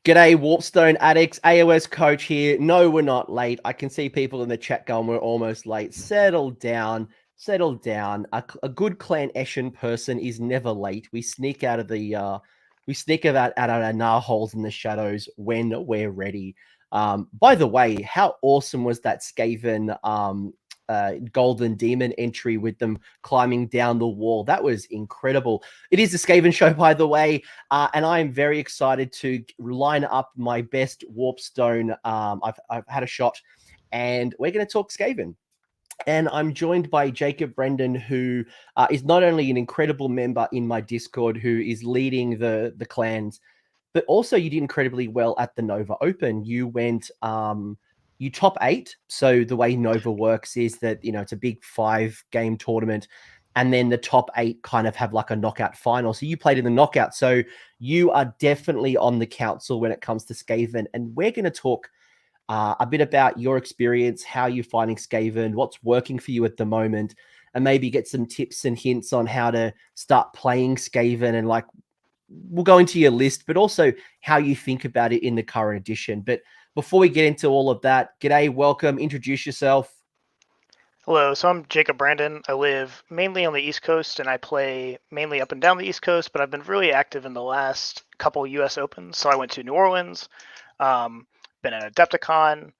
G'day, Warpstone addicts. AOS coach here. No, we're not late. I can see people in the chat going, we're almost late. Settle down. Settle down. A good Clan Eshin person is never late. We sneak out of the we sneak out our nah holes in the shadows when we're ready. By the way, how awesome was that Skaven Golden Demon entry with them climbing down the wall? That was incredible. It is a Skaven show, by the way, and I am very excited to line up my best Warpstone. I've had a shot, and we're going to talk Skaven. And I'm joined by Jacob Brendan, who is not only an incredible member in my Discord, who is leading the clans, but also you did incredibly well at the Nova Open. You went you top 8. So the way Nova works is that, you know, it's a big 5-game tournament, and then the top 8 kind of have like a knockout final. So you played in the knockout. So you are definitely on the council when it comes to Skaven. And we're going to talk a bit about your experience, how you're finding Skaven, what's working for you at the moment, and maybe get some tips and hints on how to start playing Skaven, and like we'll go into your list, but also how you think about it in the current edition. But before we get into all of that, g'day, welcome, introduce yourself. Hello, so I'm Jacob Brandon. I live mainly on the East Coast, and I play mainly up and down the East Coast, but I've been really active in the last couple US Opens. So I went to New Orleans, been at Adepticon,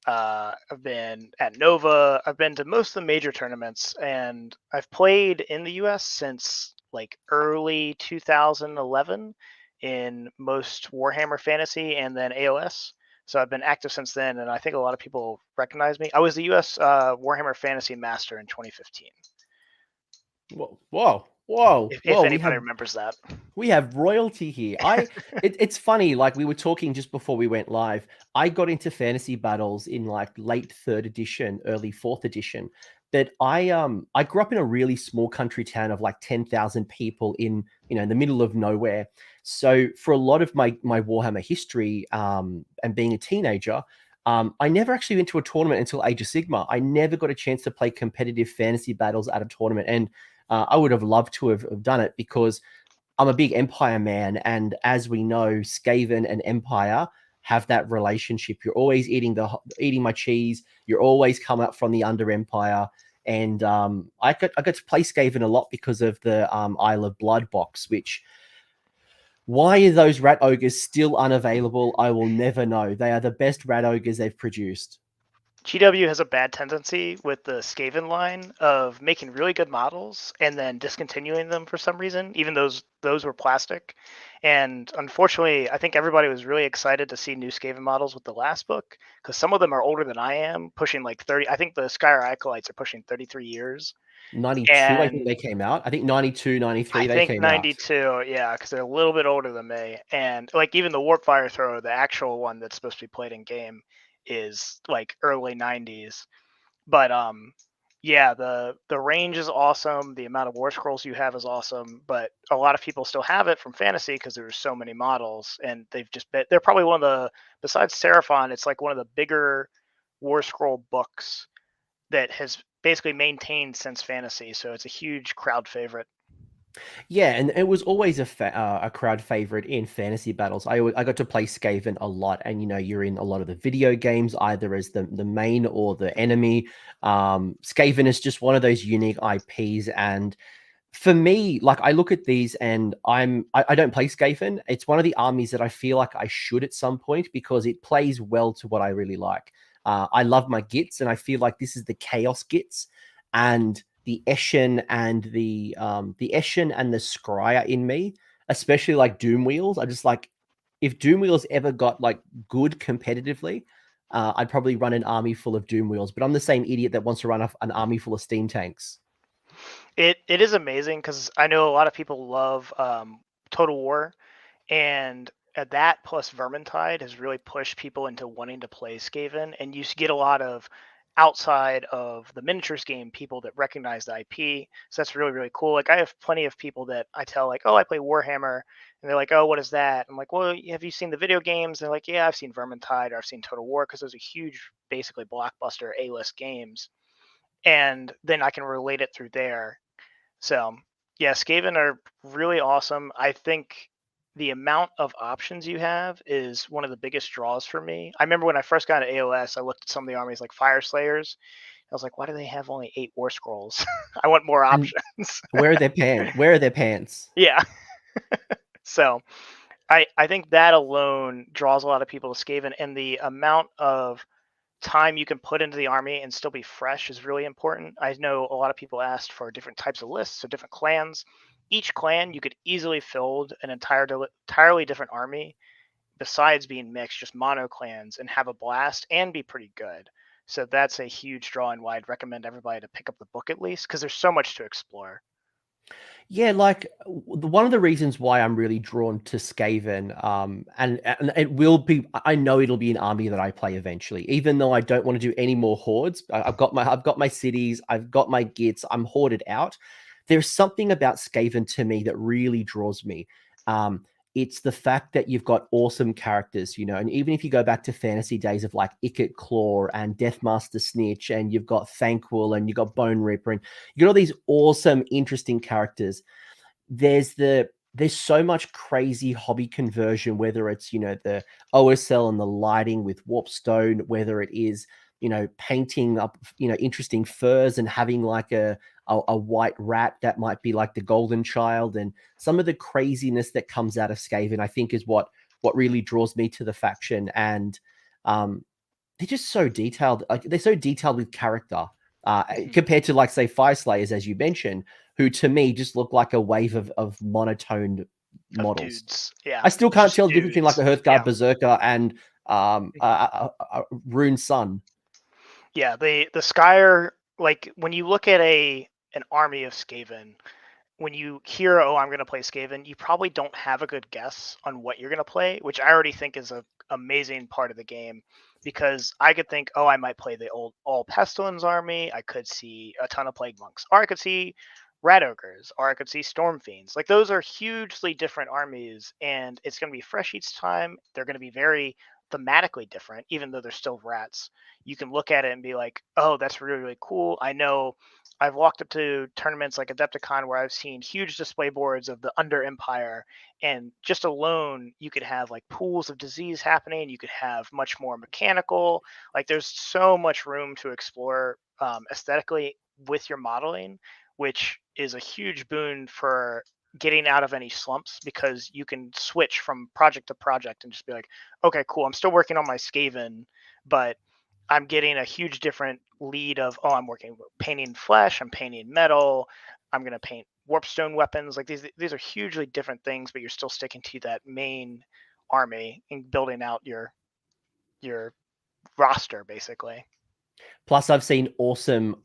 I've been at Nova, I've been to most of the major tournaments, and I've played in the US since like early 2011 in most Warhammer Fantasy and then AOS. So I've been active since then, and I think a lot of people recognize me. I was the U.S. Warhammer Fantasy Master in 2015. Whoa! If anybody remembers that. We have royalty here. It's funny, like we were talking just before we went live. I got into fantasy battles in like late 3rd edition, early 4th edition. But I grew up in a really small country town of like 10,000 people in, you know, in the middle of nowhere. So for a lot of my Warhammer history, and being a teenager, I never actually went to a tournament until Age of Sigmar. I never got a chance to play competitive fantasy battles at a tournament, and I would have loved to have done it because I'm a big Empire man, and as we know, Skaven and Empire have that relationship. You're always eating my cheese. You're always come up from the under Empire, and I got to play Skaven a lot because of the Isle of Blood box. Which, why are those rat ogres still unavailable? I will never know. They are the best rat ogres they've produced. GW has a bad tendency with the Skaven line of making really good models and then discontinuing them for some reason, even those were plastic. And unfortunately, I think everybody was really excited to see new Skaven models with the last book, because some of them are older than I am, pushing like 30. I think the Skyr Acolytes are pushing 33 years. 92, I think And they came out. I think 92, 93, I they think came out. 92, yeah, because they're a little bit older than me. And like even the Warp Fire Thrower, the actual one that's supposed to be played in game, is like early 90s. But yeah, the range is awesome. The amount of War Scrolls you have is awesome. But a lot of people still have it from Fantasy because there's so many models, and they're probably one of the, besides Seraphon, it's like one of the bigger War Scroll books that has basically maintained since Fantasy. So it's a huge crowd favorite. Yeah, and it was always a crowd favorite in fantasy battles. I got to play Skaven a lot, and you know, you're in a lot of the video games either as the main or the enemy. Skaven is just one of those unique IPs, and for me, like I look at these and I don't play Skaven. It's one of the armies that I feel like I should at some point because it plays well to what I really like. I love my Gits, and I feel like this is the Chaos Gits, and the Eshin and the Eshin and the Scryer in me, especially like Doom Wheels. I just like, if Doom Wheels ever got like good competitively, I'd probably run an army full of Doom Wheels. But I'm the same idiot that wants to run an army full of steam tanks. It is amazing because I know a lot of people love Total War, and that plus Vermintide has really pushed people into wanting to play Skaven, and you get a lot of outside of the miniatures game people that recognize the IP. So that's really, really cool. Like I have plenty of people that I tell like, oh, I play Warhammer, and they're like, oh, what is that? I'm like, well, have you seen the video games? And they're like, yeah, I've seen Vermintide or I've seen Total War, because those are huge, basically blockbuster A-list games. And then I can relate it through there. So yeah, Skaven are really awesome. I think the amount of options you have is one of the biggest draws for me. I remember when I first got into AOS, I looked at some of the armies like Fire Slayers. I was like, why do they have only 8 War Scrolls? I want more And options. where are their pants? Where are their pants? Yeah. So I think that alone draws a lot of people to Skaven, and the amount of time you can put into the army and still be fresh is really important. I know a lot of people asked for different types of lists, so different clans. Each clan you could easily fill an entirely different army besides being mixed, just mono clans, and have a blast and be pretty good. So that's a huge draw and why I'd recommend everybody to pick up the book at least, because there's so much to explore. Yeah, like one of the reasons why I'm really drawn to Skaven, and it will be, I know it'll be an army that I play eventually, even though I don't want to do any more hordes. I've got my cities, I've got my gits, I'm hoarded out. There's something about Skaven to me that really draws me. It's the fact that you've got awesome characters, you know, and even if you go back to fantasy days of like Icket Claw and Deathmaster Snitch, and you've got Thanquil and you've got Bone Ripper, and you got all these awesome, interesting characters. There's so much crazy hobby conversion, whether it's, you know, the OSL and the lighting with Warpstone, whether it is, you know, painting up, you know, interesting furs and having like a white rat that might be like the golden child, and some of the craziness that comes out of Skaven, I think is what really draws me to the faction. And they're just so detailed. Like they're so detailed with character, compared to like say Fire Slayers, as you mentioned, who to me just look like a wave of monotone models. Dudes. Yeah. I still can't Just tell the difference between like a Hearthguard Yeah. Berserker and a Rune Sun. Yeah, the Skyer, like when you look at an army of Skaven, when you hear, oh, I'm going to play Skaven, you probably don't have a good guess on what you're going to play, which I already think is a amazing part of the game, because I could think, oh, I might play the old all Pestilence army, I could see a ton of Plague Monks, or I could see Rat Ogres, or I could see Storm Fiends. Like those are hugely different armies, and it's going to be fresh each time. They're going to be very thematically different, even though they're still rats. You can look at it and be like, oh, that's really, really cool. I know I've walked up to tournaments like Adepticon where I've seen huge display boards of the Under Empire, and just alone you could have like pools of disease happening. You could have much more mechanical. Like there's so much room to explore aesthetically with your modeling, which is a huge boon for getting out of any slumps, because you can switch from project to project and just be like, okay, cool, I'm still working on my Skaven, but I'm getting a huge different lead of, oh, I'm working painting flesh, I'm painting metal, I'm going to paint warpstone weapons. Like these are hugely different things, but you're still sticking to that main army and building out your roster basically. Plus, I've seen awesome,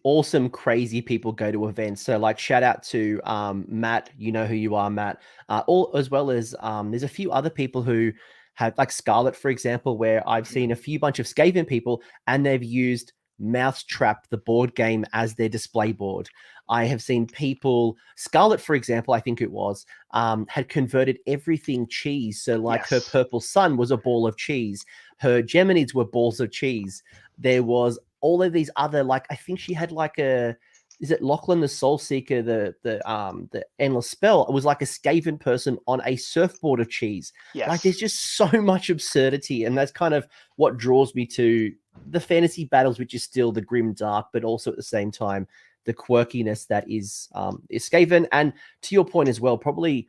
crazy people go to events. So, like, shout out to Matt. You know who you are, Matt. All as well as there's a few other people who have, like Scarlet, for example, where I've seen a few bunch of Skaven people, and they've used Mousetrap, the board game, as their display board. I have seen people, Scarlet, for example, I think it was, had converted everything cheese. So, like, her Yes. purple sun was a ball of cheese. Her Geminids were balls of cheese. There was all of these other, like, I think she had like is it Lachlan the Soul Seeker, the Endless Spell? It was like a Skaven person on a surfboard of cheese. Yes. Like there's just so much absurdity, and that's kind of what draws me to the fantasy battles, which is still the grim dark, but also at the same time the quirkiness that is Skaven. And to your point as well, probably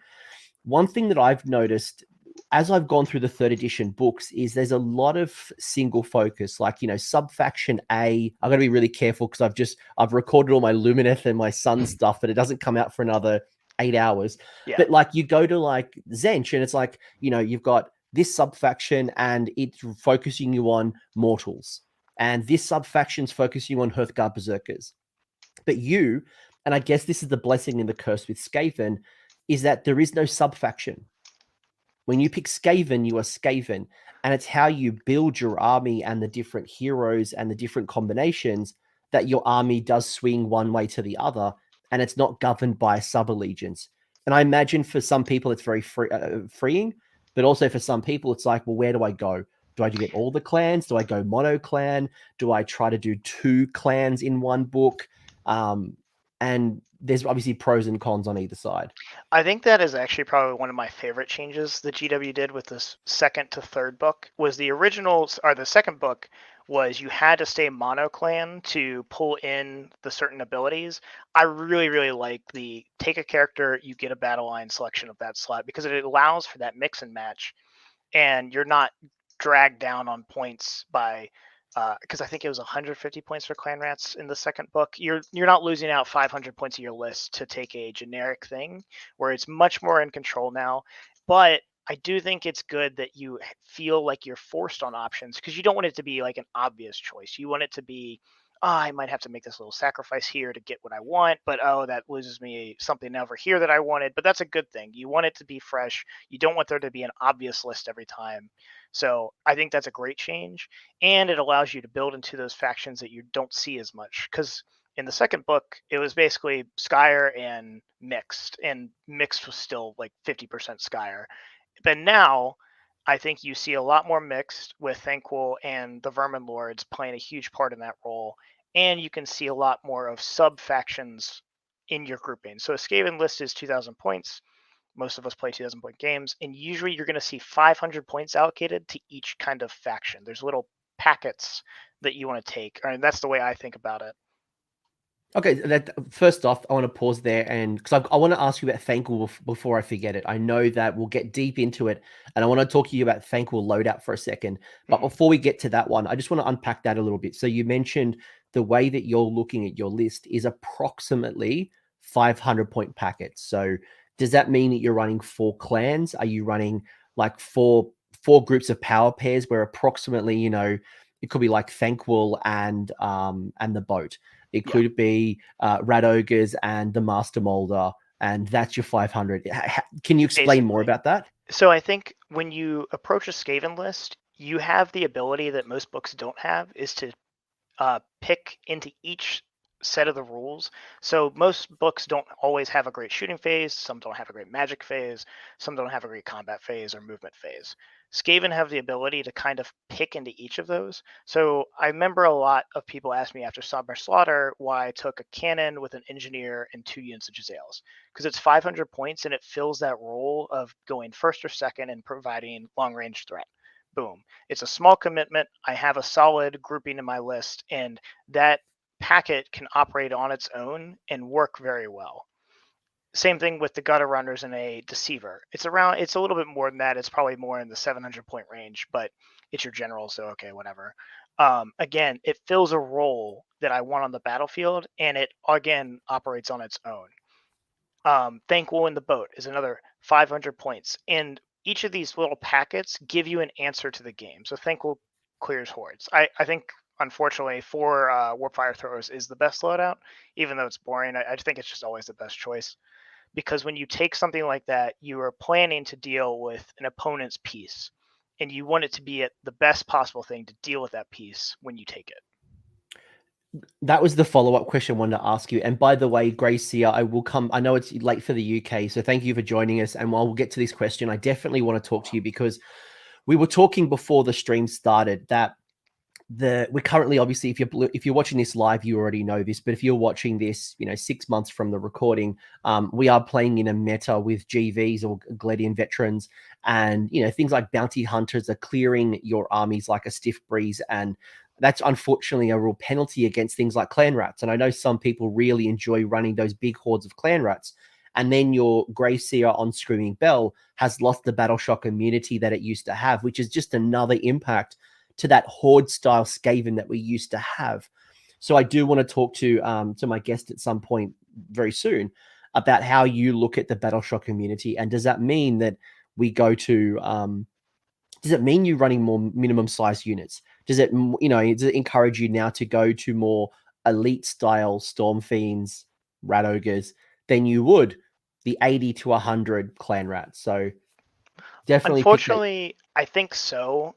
one thing that I've noticed as I've gone through the third edition books is there's a lot of single focus, like, you know, subfaction A. I've got to be really careful because I've recorded all my Lumineth and my Sun stuff, but it doesn't come out for another 8 hours. Yeah. But like you go to like Zench and it's like, you know, you've got this subfaction and it's focusing you on mortals, and this subfaction's focusing you on Hearthguard Berserkers. But you, and I guess this is the blessing and the curse with Skaven, is that there is no subfaction. When you pick Skaven, you are Skaven, and it's how you build your army and the different heroes and the different combinations that your army does swing one way to the other, and it's not governed by sub-allegiance. And I imagine for some people it's very freeing, but also for some people it's like, well, where do I go? Do I get all the clans? Do I go mono clan? Do I try to do 2 clans in one book? And there's obviously pros and cons on either side. I think that is actually probably one of my favorite changes that GW did with this second to third book. Was the original, or the second book was you had to stay mono clan to pull in the certain abilities. I really, really like the take a character, you get a battle line selection of that slot, because it allows for that mix and match, and you're not dragged down on points by because I think it was 150 points for clan rats in the second book. You're not losing out 500 points of your list to take a generic thing, where it's much more in control now. But I do think it's good that you feel like you're forced on options, because you don't want it to be like an obvious choice. You want it to be, oh, I might have to make this little sacrifice here to get what I want, but oh, that loses me something over here that I wanted. But that's a good thing. You want it to be fresh. You don't want there to be an obvious list every time. So I think that's a great change, and it allows you to build into those factions that you don't see as much. Because in the second book, it was basically Skyer and mixed was still like 50% Skyer. But now, I think you see a lot more mixed, with Thankful and the Vermin Lords playing a huge part in that role, and you can see a lot more of sub factions in your grouping. So a Skaven list is 2,000 points. Most of us play 2,000 point games, and usually you're going to see 500 points allocated to each kind of faction. There's little packets that you want to take, and that's the way I think about it. Okay, that first off, I want to pause there, and because I want to ask you about Thankful before I forget it. I know that we'll get deep into it, and I want to talk to you about Thankful loadout for a second. But before we get to that one, I just want to unpack that a little bit. So you mentioned the way that you're looking at your list is approximately 500 point packets. So does that mean that you're running 4 clans? Are you running like four groups of power pairs where approximately, you know, it could be like Thankful and the boat. It could be Rat Ogres and the Master Molder, and that's your 500. Can you explain more about that? So I think when you approach a Skaven list, you have the ability that most books don't have, is to pick into each set of the rules. So most books don't always have a great shooting phase, some don't have a great magic phase, some don't have a great combat phase or movement phase. Skaven have the ability to kind of pick into each of those. So I remember a lot of people asked me after Summer Slaughter why I took a cannon with an engineer and 2 units of Jezzails, because it's 500 points and it fills that role of going first or second and providing long range threat. Boom. It's a small commitment. I have a solid grouping in my list, and that packet can operate on its own and work very well. Same thing with the gutter runners and a deceiver. It's a little bit more than that. It's probably more in the 700 point range, but it's your general, so okay, whatever. Again, it fills a role that I want on the battlefield, and it again operates on its own. Thankful in the boat is another 500 points, and each of these little packets give you an answer to the game. So Thankful clears hordes. I think, unfortunately, for Warpfire Throwers is the best loadout, even though it's boring. I think it's just always the best choice, because when you take something like that, you are planning to deal with an opponent's piece, and you want it to be at the best possible thing to deal with that piece when you take it. That was the follow-up question I wanted to ask you. And by the way, Gracia, I know it's late for the UK, so thank you for joining us. And while we'll get to this question, I definitely want to talk to you, because we were talking before the stream started that we're currently, obviously, if you're watching this live, you already know this, but if you're watching this, 6 months from the recording, we are playing in a meta with GVs or Gledian veterans, and things like bounty hunters are clearing your armies like a stiff breeze, and that's unfortunately a real penalty against things like clan rats. And I know some people really enjoy running those big hordes of clan rats, and then your Grey Seer on Screaming Bell has lost the battle shock immunity that it used to have, which is just another impact to that horde style Skaven that we used to have. So I do want to talk to my guest at some point very soon about how you look at the battle shock immunity, and does that mean that we go to does it mean you running more minimum size units? Does it encourage you now to go to more elite style Storm Fiends, Rat Ogres than you would the 80 to 100 clan rats? So definitely. Unfortunately, I think so.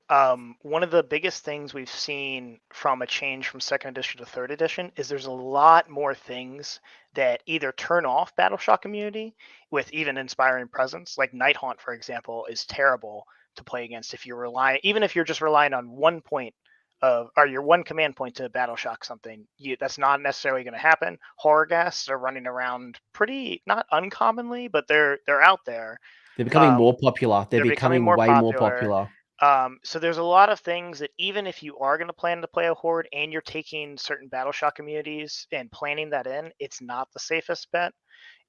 One of the biggest things we've seen from a change from second edition to third edition is there's a lot more things that either turn off battle shock immunity with even inspiring presence. Like Night Haunt, for example, is terrible to play against if you're even if you're just relying on 1 point or your one command point to battle shock something. That's not necessarily going to happen. Horror ghasts are running around pretty, not uncommonly, but they're out there. They're becoming more popular. They're becoming becoming way more popular. So there's a lot of things that even if you are going to plan to play a horde and you're taking certain battle shock communities and planning that in, it's not the safest bet.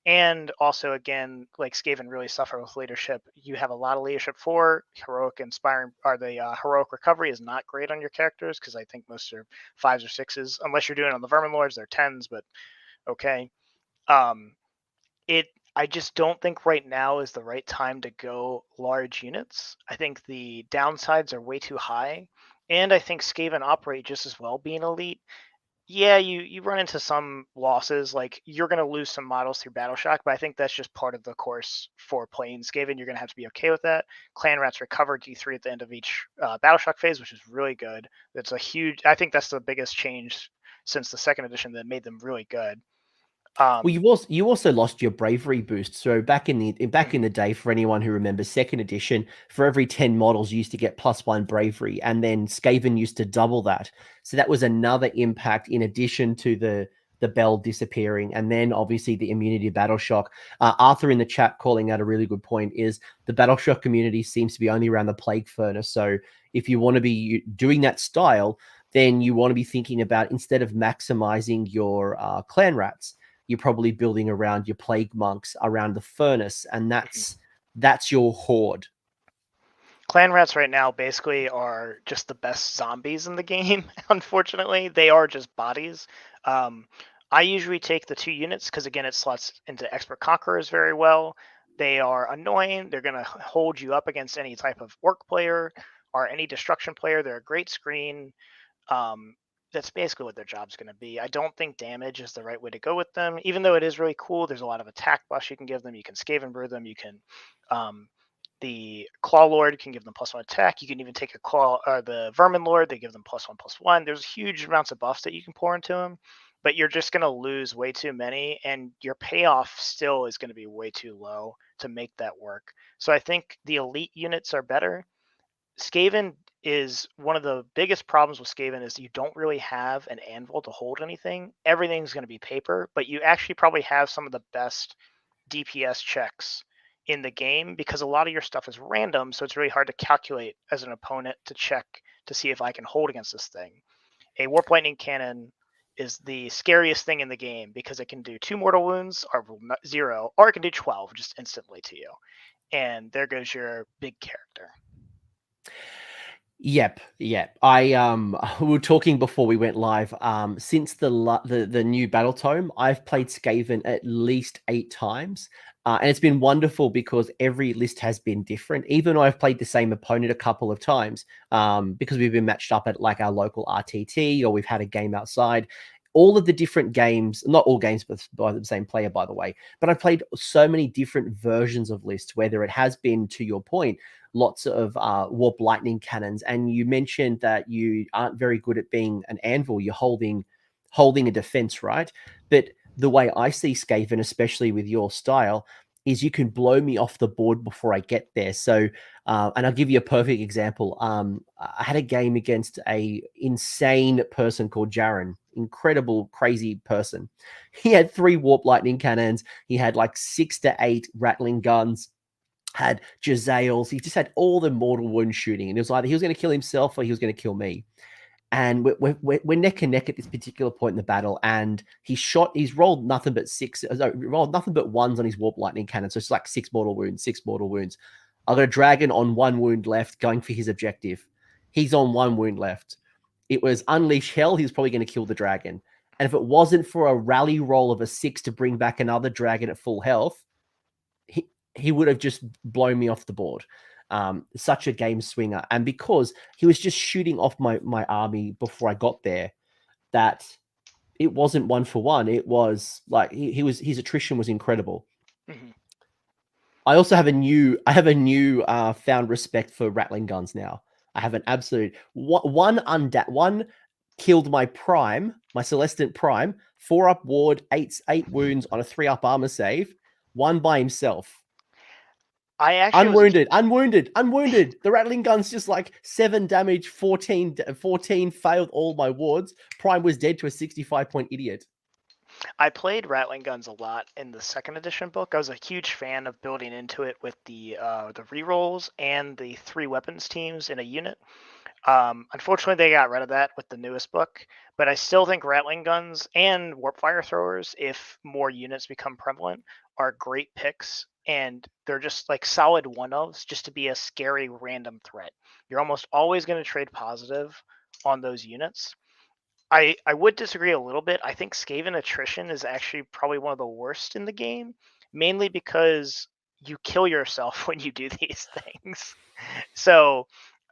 And also, again, like Skaven really suffer with leadership. You have a lot of leadership for heroic inspiring, or the heroic recovery is not great on your characters because I think most are 5s or 6s, unless you're doing it on the Vermin Lords, they're 10s, but okay. I just don't think right now is the right time to go large units. I think the downsides are way too high, and I think Skaven operate just as well being elite. Yeah, you run into some losses, like you're going to lose some models through battle shock, but I think that's just part of the course for playing Skaven. You're going to have to be okay with that. Clan Rats recover D3 at the end of each battle shock phase, which is really good. That's a huge. I think that's the biggest change since the second edition that made them really good. Well, you also lost your bravery boost. So back in the day, for anyone who remembers second edition, for every 10 models, you used to get +1 bravery, and then Skaven used to double that. So that was another impact in addition to the bell disappearing, and then obviously the immunity to battle shock. Arthur in the chat calling out a really good point is the battle shock community seems to be only around the plague furnace. So if you want to be doing that style, then you want to be thinking about, instead of maximizing your clan rats, you're probably building around your plague monks around the furnace, and that's your horde. Clan Rats right now basically are just the best zombies in the game. Unfortunately, they are just bodies. I usually take the 2 units because, again, it slots into Expert Conquerors very well. They are annoying. They're going to hold you up against any type of orc player or any destruction player. They're a great screen. That's basically what their job's going to be. I don't think damage is the right way to go with them, even though it is really cool. There's a lot of attack buffs you can give them. You can Skaven brew them. You can, the Claw Lord can give them +1 attack. You can even take the Vermin Lord. They give them +1/+1. There's huge amounts of buffs that you can pour into them, but you're just going to lose way too many, and your payoff still is going to be way too low to make that work. So I think the elite units are better. Skaven is one of the biggest problems with Skaven is you don't really have an anvil to hold anything. Everything's going to be paper, but you actually probably have some of the best DPS checks in the game because a lot of your stuff is random, so it's really hard to calculate as an opponent to check to see if I can hold against this thing. A Warp Lightning Cannon is the scariest thing in the game because it can do 2 mortal wounds or 0, or it can do 12 just instantly to you. And there goes your big character. Yep. I we were talking before we went live. Since the new battletome, I've played Skaven at least 8 times. And it's been wonderful because every list has been different. Even though I've played the same opponent a couple of times, because we've been matched up at like our local RTT, or we've had a game outside. All of the different games, not all games by the same player, by the way, but I've played so many different versions of lists, whether it has been, to your point, lots of warp lightning cannons. And you mentioned that you aren't very good at being an anvil. You're holding a defense, right? But the way I see Skaven, especially with your style, is you can blow me off the board before I get there. So, and I'll give you a perfect example. I had a game against a insane person called Jaren, incredible, crazy person. He had 3 warp lightning cannons. He had like 6 to 8 rattling guns, had Jezzails. He just had all the mortal wound shooting. And it was either he was going to kill himself or he was going to kill me. And we're neck and neck at this particular point in the battle, and he's rolled nothing but 6, rolled nothing but 1s on his warp lightning cannon. So it's like 6 mortal wounds. I've got a dragon on 1 wound left going for his objective. He's on 1 wound left. It was unleash hell. He was probably going to kill the dragon. And if it wasn't for a rally roll of a 6 to bring back another dragon at full health, he would have just blown me off the board. Such a game swinger. And because he was just shooting off my army before I got there, that it wasn't 1-for-1. It was like his attrition was incredible. Mm-hmm. I also have a new found respect for rattling guns now. I have an absolute one killed my prime, my Celestant prime, 4 up ward, 8 wounds on a 3 up armor save, 1 by himself. I actually was unwounded. The rattling gun's just like 7 damage, 14 failed all my wards. Prime was dead to a 65-point idiot. I played Rattling Guns a lot in the second edition book. I was a huge fan of building into it with the rerolls and the 3 weapons teams in a unit. Unfortunately, they got rid of that with the newest book, but I still think Rattling Guns and Warp Fire Throwers, if more units become prevalent, are great picks, and they're just like solid one-ofs just to be a scary random threat. You're almost always going to trade positive on those units. I would disagree a little bit. I think Skaven attrition is actually probably one of the worst in the game, mainly because you kill yourself when you do these things. So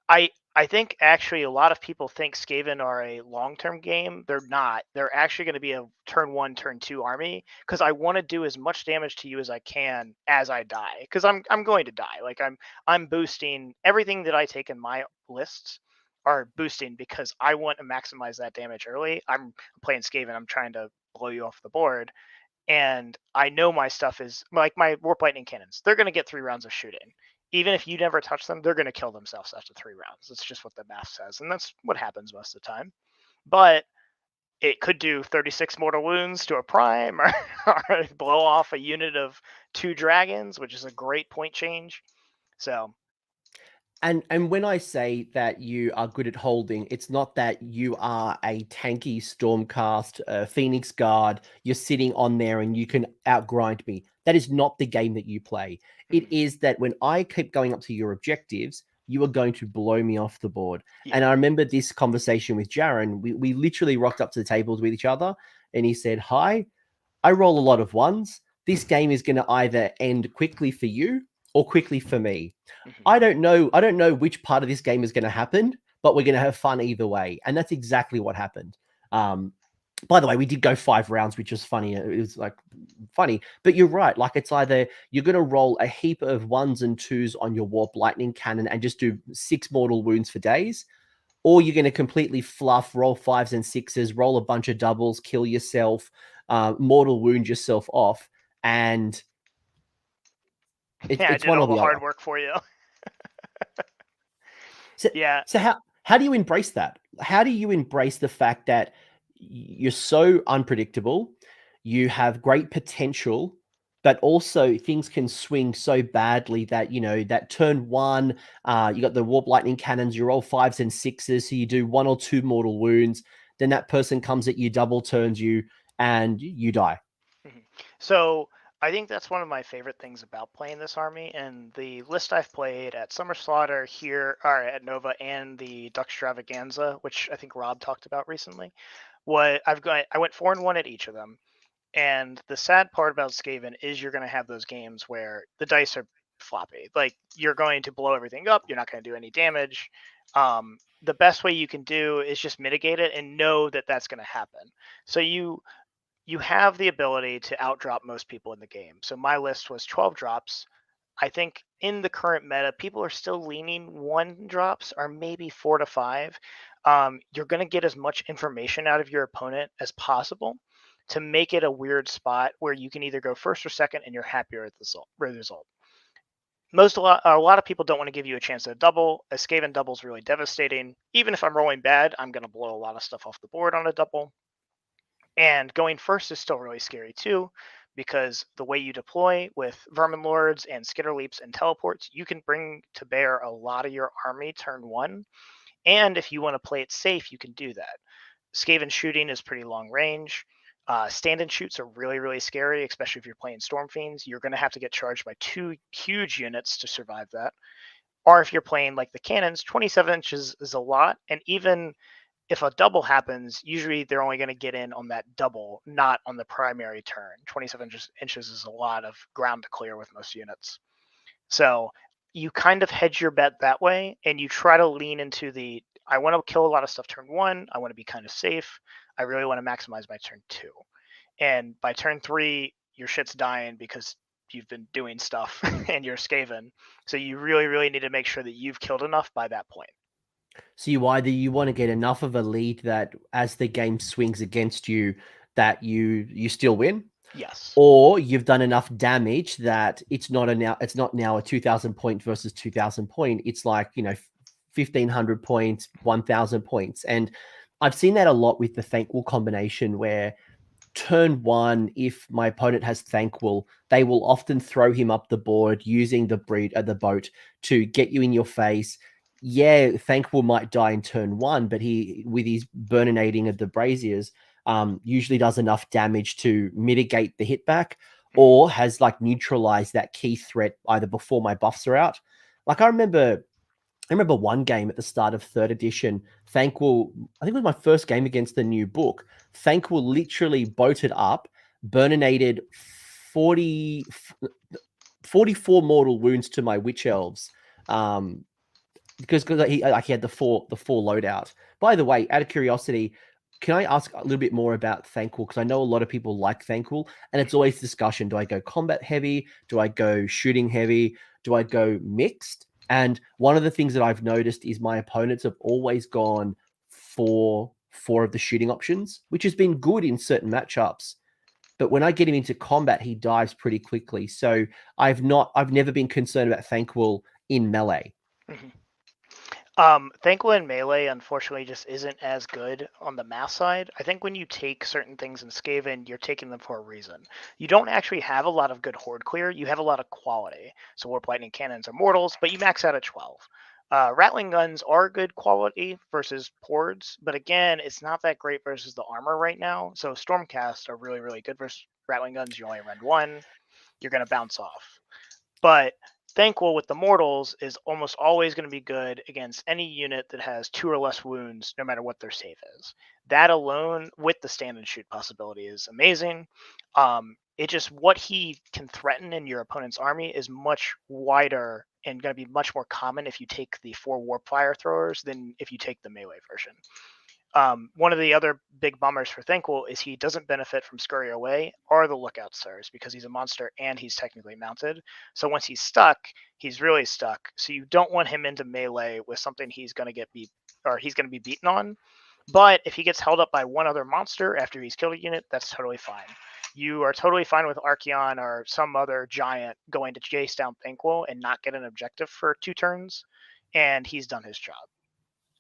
I think actually a lot of people think Skaven are a long-term game. They're not. They're actually going to be a turn 1, turn 2 army because I want to do as much damage to you as I can as I die, because I'm going to die. Like I'm boosting everything that I take in my lists are boosting because I want to maximize that damage early. I'm playing Skaven. I'm trying to blow you off the board. And I know my stuff is like my Warp Lightning Cannons. They're going to get 3 rounds of shooting. Even if you never touch them, they're going to kill themselves after 3 rounds. That's just what the math says. And that's what happens most of the time. But it could do 36 mortal wounds to a prime or blow off a unit of 2 dragons, which is a great point change. So And when I say that you are good at holding, it's not that you are a tanky Stormcast, Phoenix Guard. You're sitting on there and you can outgrind me. That is not the game that you play. It is that when I keep going up to your objectives, you are going to blow me off the board. yeah. And I remember this conversation with Jaren. We literally rocked up to the tables with each other, and he said, "Hi, I roll a lot of ones. This game is going to either end quickly for you or quickly for me. I don't know which part of this game is going to happen, but we're going to have fun either way." And that's exactly what happened. By the way, we did go 5 rounds, which was funny. It was like funny, but you're right. Like, it's either you're going to roll a heap of 1s and 2s on your Warp Lightning Cannon and just do 6 mortal wounds for days, or you're going to completely fluff, roll 5s and 6s, roll a bunch of doubles, kill yourself, mortal wound yourself off, and I it's did one all or the the hard other. work for you. So, Yeah. so how do you embrace that? How do you embrace the fact that you're so unpredictable, you have great potential, but also things can swing so badly that, that turn 1, you got the Warp Lightning Cannons, you roll 5s and 6s, so you do 1 or 2 mortal wounds, then that person comes at you, double turns you, and you die. So I think that's one of my favorite things about playing this army, and the list I've played at Summer Slaughter here, or at Nova, and the Duck Extravaganza, which I think Rob talked about recently. I went 4-1 at each of them, and the sad part about Skaven is you're going to have those games where the dice are floppy. Like, you're going to blow everything up. You're not going to do any damage. The best way you can do is just mitigate it and know that that's going to happen. So you have the ability to outdrop most people in the game. So my list was 12 drops. I think in the current meta, people are still leaning 1 drops or maybe 4 to 5. You're going to get as much information out of your opponent as possible to make it a weird spot where you can either go first or second and you're happier with the result. A lot of people don't want to give you a chance to double. A Skaven double is really devastating. Even if I'm rolling bad, I'm going to blow a lot of stuff off the board on a double. And going first is still really scary too, because the way you deploy with Vermin Lords and Skitter Leaps and Teleports, you can bring to bear a lot of your army turn 1. And if you want to play it safe, you can do that. Skaven shooting is pretty long range. Stand and shoots are really, really scary, especially if you're playing Storm Fiends. You're going to have to get charged by 2 huge units to survive that. Or if you're playing like the cannons, 27 inches is a lot. And even if a double happens, usually they're only going to get in on that double, not on the primary turn. 27 inches is a lot of ground to clear with most units. So you kind of hedge your bet that way, and you try to lean into I want to kill a lot of stuff turn 1. I want to be kind of safe. I really want to maximize my turn 2. And by turn 3, your shit's dying because you've been doing stuff and you're Skaven. So you really, really need to make sure that you've killed enough by that point. So you want to get enough of a lead that as the game swings against you, that you still win, Yes. or you've done enough damage that it's not now a 2,000 point versus 2,000 point. It's like, 1,500 points, 1,000 points. And I've seen that a lot with the Thankwall combination where turn one, if my opponent has Thankwall, they will often throw him up the board using the boat to get you in your face. Yeah, Thankwall might die in turn one, but he, with his burninating of the braziers, usually does enough damage to mitigate the hit back, or has like neutralized that key threat either before my buffs are out. Like I remember one game at the start of third edition, Thankwall, I think it was my first game against the new book. Thankwall literally boated up, burninated 44 mortal wounds to my witch elves. Because he had the four loadout. By the way, out of curiosity, can I ask a little bit more about Thankwall? Because I know a lot of people like Thankwall, and it's always discussion. Do I go combat heavy? Do I go shooting heavy? Do I go mixed? And one of the things that I've noticed is my opponents have always gone for four of the shooting options, which has been good in certain matchups. But when I get him into combat, he dives pretty quickly. So I've never been concerned about Thankwall in melee. Mm-hmm. Thankwall in melee, unfortunately, just isn't as good on the mass side. I think when you take certain things in Skaven, you're taking them for a reason. You don't actually have a lot of good horde clear. You have a lot of quality. So warp lightning cannons are mortals, but you max out at 12. Rattling guns are good quality versus hordes, but again, it's not that great versus the armor right now. So Stormcast are really, really good versus rattling guns. You only rend one, you're going to bounce off. But Thankwall with the mortals is almost always going to be good against any unit that has 2 or less wounds, no matter what their save is. That alone, with the stand and shoot possibility, is amazing. It just, what he can threaten in your opponent's army is much wider and going to be much more common if you take the 4 warp fire throwers than if you take the melee version. One of the other big bummers for Thankwall is he doesn't benefit from Scurry Away or the Lookout Stars because he's a monster and he's technically mounted. So once he's stuck, he's really stuck. So you don't want him into melee with something he's going to get beat or he's going to be beaten on. But if he gets held up by one other monster after he's killed a unit, that's totally fine. You are totally fine with Archeon or some other giant going to chase down Thankwall and not get an objective for 2 turns, and he's done his job.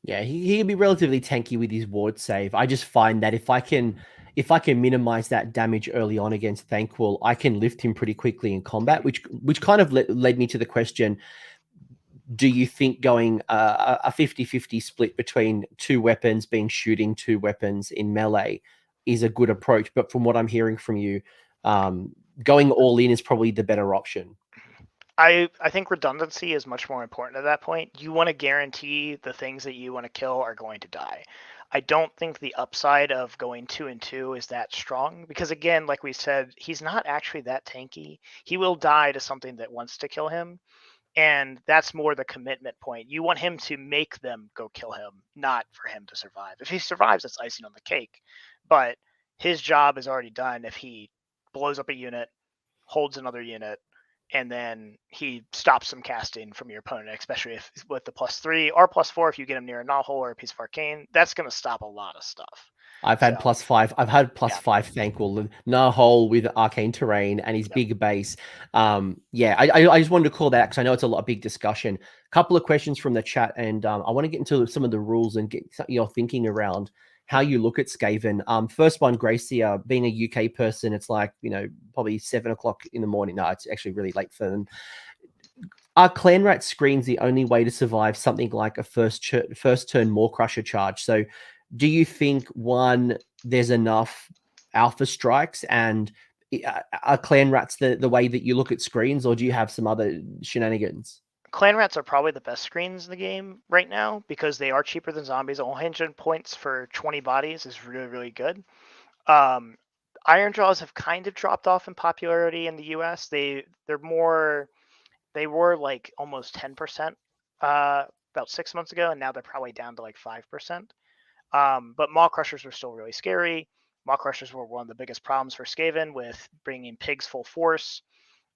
Yeah, he can be relatively tanky with his ward save. I just find that if I can minimize that damage early on against Thankwall, I can lift him pretty quickly in combat, which kind of led me to the question, do you think going a 50-50 split between 2 weapons, being shooting 2 weapons in melee, is a good approach? But from what I'm hearing from you, going all in is probably the better option. I think redundancy is much more important at that point. You want to guarantee the things that you want to kill are going to die. I don't think the upside of going 2 and 2 is that strong because, again, like we said, he's not actually that tanky. He will die to something that wants to kill him, and that's more the commitment point. You want him to make them go kill him, not for him to survive. If he survives, it's icing on the cake, but his job is already done if he blows up a unit, holds another unit, and then he stops some casting from your opponent, especially if with the +3 or +4 if you get him near a Null or a piece of arcane. That's going to stop a lot of stuff. I've had +5. I've had +5 Thankwall, Null with arcane terrain and his big base. Yeah, I just wanted to call that because I know it's a lot of big discussion. A couple of questions from the chat, and I want to get into some of the rules and get your thinking around how you look at Skaven. First one, Gracia, being a UK person, it's like, probably 7 o'clock in the morning. No, it's actually really late for them. Are clan rat screens the only way to survive something like a first turn Maw Crusher charge? So do you think, one, there's enough alpha strikes, and are clan rats the way that you look at screens, or do you have some other shenanigans? Clan rats are probably the best screens in the game right now because they are cheaper than zombies. 100 points for 20 bodies is really, really good. Iron Jaws have kind of dropped off in popularity in the US. They were like almost 10% about 6 months ago, and now they're probably down to like 5%. But Maw Crushers were still really scary. Maw Crushers were one of the biggest problems for Skaven with bringing pigs full force.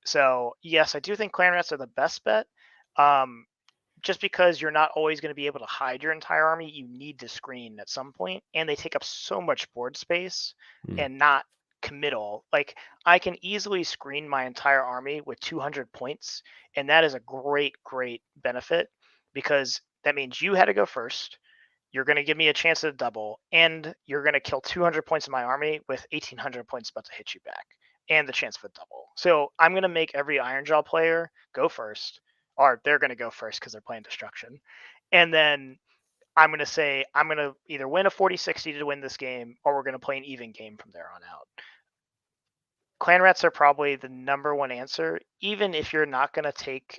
So yes, I do think clan rats are the best bet. Just because you're not always going to be able to hide your entire army, you need to screen at some point, and they take up so much board space and not committal. Like, I can easily screen my entire army with 200 points, and that is a great benefit, because that means you had to go first. You're going to give me a chance at a double, and you're going to kill 200 points of my army with 1,800 points about to hit you back, and the chance of a double. So I'm going to make every Ironjaw player go first, or they're going to go first because they're playing Destruction. And then I'm going to say, I'm going to either win a 40-60 to win this game, or we're going to play an even game from there on out. Clan Rats are probably the number one answer, even if you're not going to take,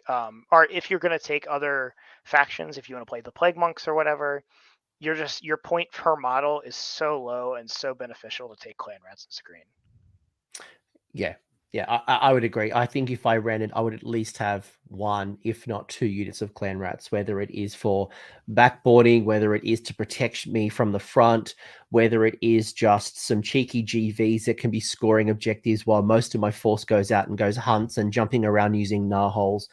or if you're going to take other factions, if you want to play the Plague Monks or whatever, your point per model is so low and so beneficial to take Clan Rats and screen. Yeah. Yeah, I would agree. I think if I ran it, I would at least have 1, if not 2 units of Clan Rats, whether it is for backboarding, whether it is to protect me from the front, whether it is just some cheeky GVs that can be scoring objectives while most of my force goes out and goes hunts and jumping around using narholes.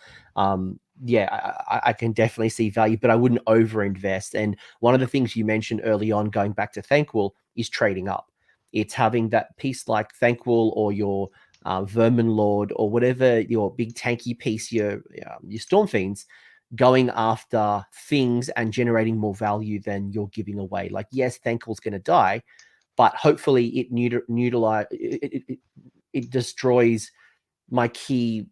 Yeah, I can definitely see value, but I wouldn't overinvest. And one of the things you mentioned early on, going back to Thankwall, is trading up. It's having that piece like Thankwall or your Vermin Lord or whatever your big tanky piece, your Storm Fiends, going after things and generating more value than you're giving away. Like, yes, Thankwall's going to die, but hopefully it destroys my key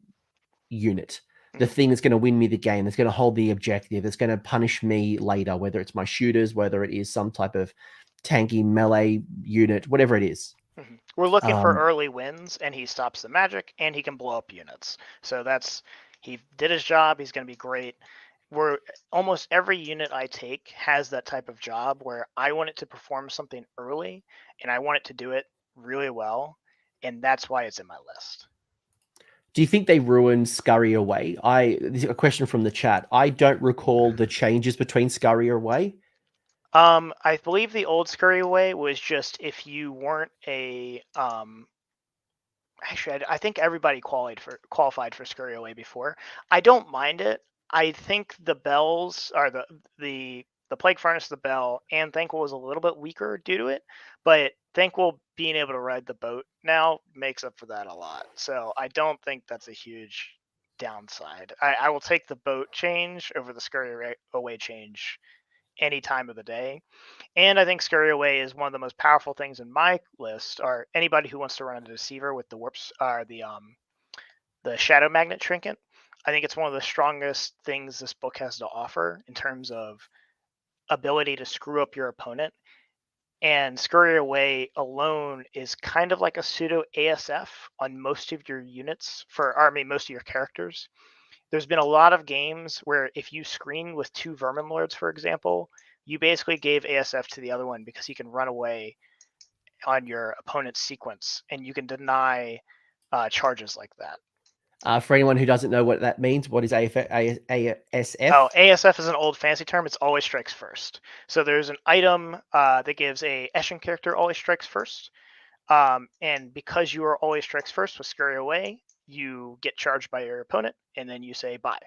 unit. The thing that's going to win me the game, that's going to hold the objective, that's going to punish me later, whether it's my shooters, whether it is some type of tanky melee unit, whatever it is. We're looking for early wins, and he stops the magic, and he can blow up units. So he did his job. He's going to be great. Almost every unit I take has that type of job where I want it to perform something early, and I want it to do it really well, and that's why it's in my list. Do you think they ruined Scurry Away? A question from the chat. I don't recall the changes between Scurry Away. I believe the old Scurry Away was just if you weren't a actually, I think everybody qualified for Scurry Away before. I don't mind it. I think the bells are the Plague Furnace, the bell, and Thankwall is a little bit weaker due to it, but Thankwall being able to ride the boat now makes up for that a lot. So I don't think that's a huge downside. I will take the boat change over the Scurry Away change any time of the day. And I think Scurry Away is one of the most powerful things in my list, or anybody who wants to run a Deceiver with the warps, or the Shadow Magnet Trinket. I think it's one of the strongest things this book has to offer in terms of ability to screw up your opponent. And Scurry Away alone is kind of like a pseudo ASF on most of your units, most of your characters. There's been a lot of games where if you screen with 2 Vermin Lords, for example, you basically gave ASF to the other one because he can run away on your opponent's sequence, and you can deny charges like that. For anyone who doesn't know what that means, what is ASF? Oh, ASF is an old fancy term. It's always strikes first. So there's an item that gives a Eshin character always strikes first. And because you are always strikes first with Scurry Away, you get charged by your opponent, and then you say bye.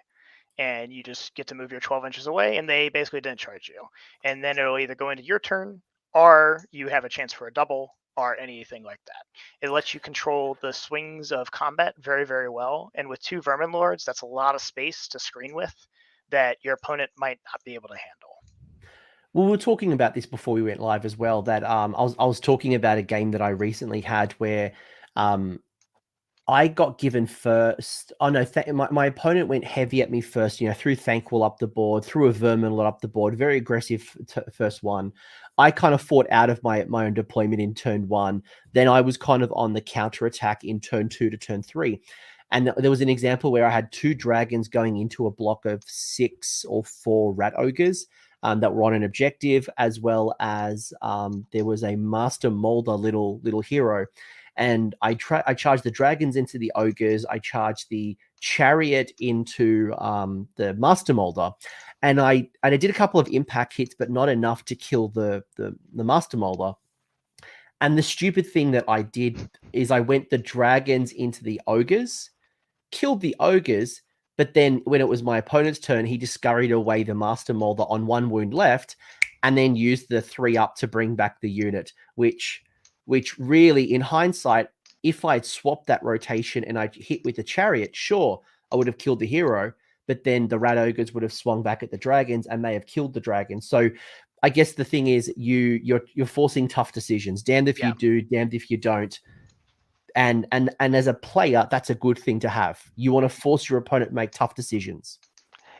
And you just get to move your 12 inches away, and they basically didn't charge you. And then it'll either go into your turn, or you have a chance for a double, or anything like that. It lets you control the swings of combat very, very well. And with 2 Vermin Lords, that's a lot of space to screen with that your opponent might not be able to handle. Well, we were talking about this before we went live as well, that I was talking about a game that I recently had where I got given first. Oh no, my opponent went heavy at me first, threw Thankwall up the board, threw a Vermin Lord up the board, very aggressive first one. I kind of fought out of my own deployment in turn 1. Then I was kind of on the counter attack in turn 2 to turn 3. And there was an example where I had 2 dragons going into a block of 6 or 4 rat ogres that were on an objective, as well as there was a Master Molder little hero. And I charged the dragons into the ogres. I charged the chariot into the Master Molder, and I did a couple of impact hits, but not enough to kill the Master Molder. And the stupid thing that I did is I went the dragons into the ogres, killed the ogres, but then when it was my opponent's turn, he just scurried away the Master Molder on 1 wound left, and then used the 3 up to bring back the unit, which which really, in hindsight, if I'd swapped that rotation and I'd hit with the chariot, sure, I would have killed the hero, but then the rat ogres would have swung back at the dragons and may have killed the dragons. So I guess the thing is you're forcing tough decisions. Damned if you do, damned if you don't. And as a player, that's a good thing to have. You want to force your opponent to make tough decisions.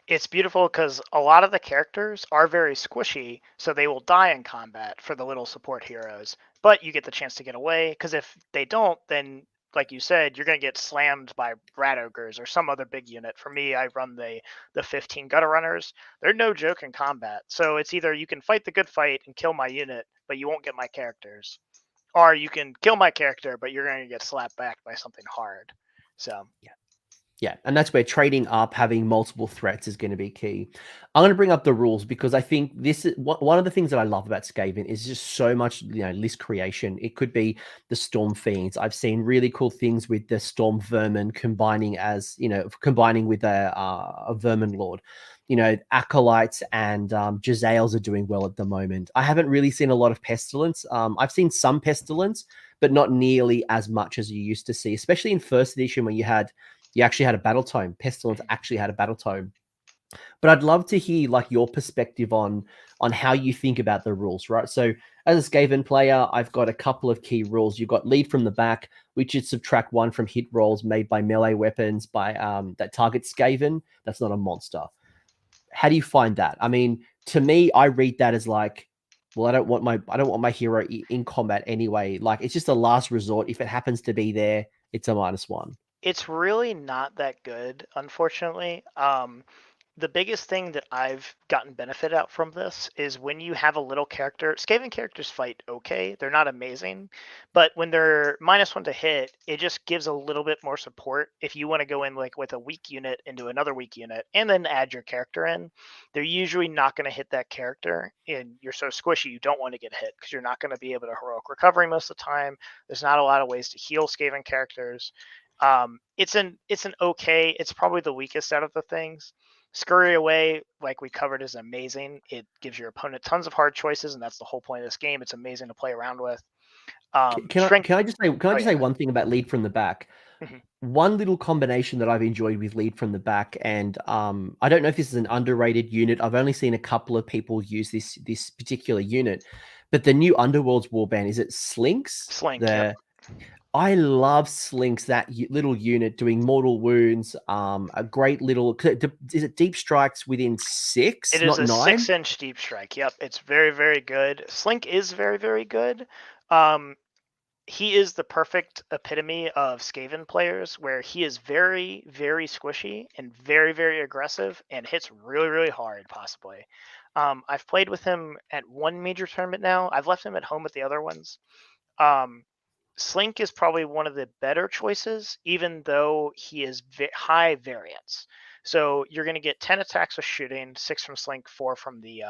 It's beautiful because a lot of the characters are very squishy, so they will die in combat for the little support heroes. But you get the chance to get away, because if they don't, then, like you said, you're going to get slammed by rat ogres or some other big unit. For me, I run the 15 gutter runners. They're no joke in combat. So it's either you can fight the good fight and kill my unit, but you won't get my characters. Or you can kill my character, but you're going to get slapped back by something hard. So yeah, and that's where trading up, having multiple threats is going to be key. I'm going to bring up the rules because I think this is one of the things that I love about Skaven is just so much, list creation. It could be the Storm Fiends. I've seen really cool things with the Storm Vermin combining with a Vermin Lord. Acolytes and Jezzails are doing well at the moment. I haven't really seen a lot of Pestilence. I've seen some Pestilence, but not nearly as much as you used to see, especially in first edition when you actually had a battletome. Pestilence actually had a battletome. But I'd love to hear your perspective on how you think about the rules, right? So as a Skaven player, I've got a couple of key rules. You've got lead from the back, which is subtract 1 from hit rolls made by melee weapons by that target Skaven. That's not a monster. How do you find that? I mean, to me, I read that as I don't want my hero in combat anyway. It's just a last resort. If it happens to be there, it's a -1. It's really not that good, unfortunately. The biggest thing that I've gotten benefit out from this is when you have a little character. Skaven characters fight okay. They're not amazing. But when they're -1 to hit, it just gives a little bit more support. If you want to go in with a weak unit into another weak unit and then add your character in, they're usually not going to hit that character. And you're so squishy, you don't want to get hit because you're not going to be able to heroic recovery most of the time. There's not a lot of ways to heal Skaven characters. It's an okay. It's probably the weakest out of the things. Scurry Away, like we covered, is amazing. It gives your opponent tons of hard choices, and that's the whole point of this game. It's amazing to play around with. Can I just say one thing about lead from the back? One little combination that I've enjoyed with lead from the back, and I don't know if this is an underrated unit. I've only seen a couple of people use this particular unit, but the new Underworld's warband, is it Slinks? Slink. Yep. I love Slinks, that little unit doing mortal wounds. A great little. Is it deep strikes within 6? It is a 9? 6-inch deep strike. Yep, it's very, very good. Slink is very, very good. He is the perfect epitome of Skaven players, where he is very, very squishy and very, very aggressive and hits really, really hard, possibly. I've played with him at one major tournament now. I've left him at home at the other ones. Slink is probably one of the better choices, even though he is high variance. So you're going to get 10 attacks with shooting, 6 from Slink, 4 from the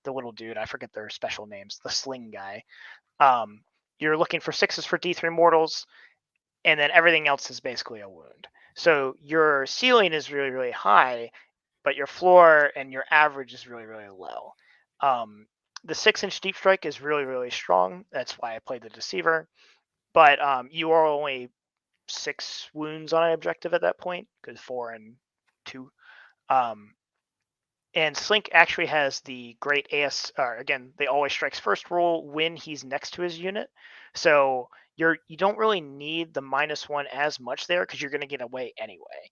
little dude. I forget their special names, the sling guy. You're looking for 6s for D3 mortals, and then everything else is basically a wound. So your ceiling is really, really high, but your floor and your average is really, really low. The 6-inch deep strike is really, really strong. That's why I played the Deceiver. But you are only 6 wounds on an objective at that point, because 4 and 2. And Slink actually has the great again, they always strikes first rule when he's next to his unit. So you don't really need the -1 as much there because you're going to get away anyway.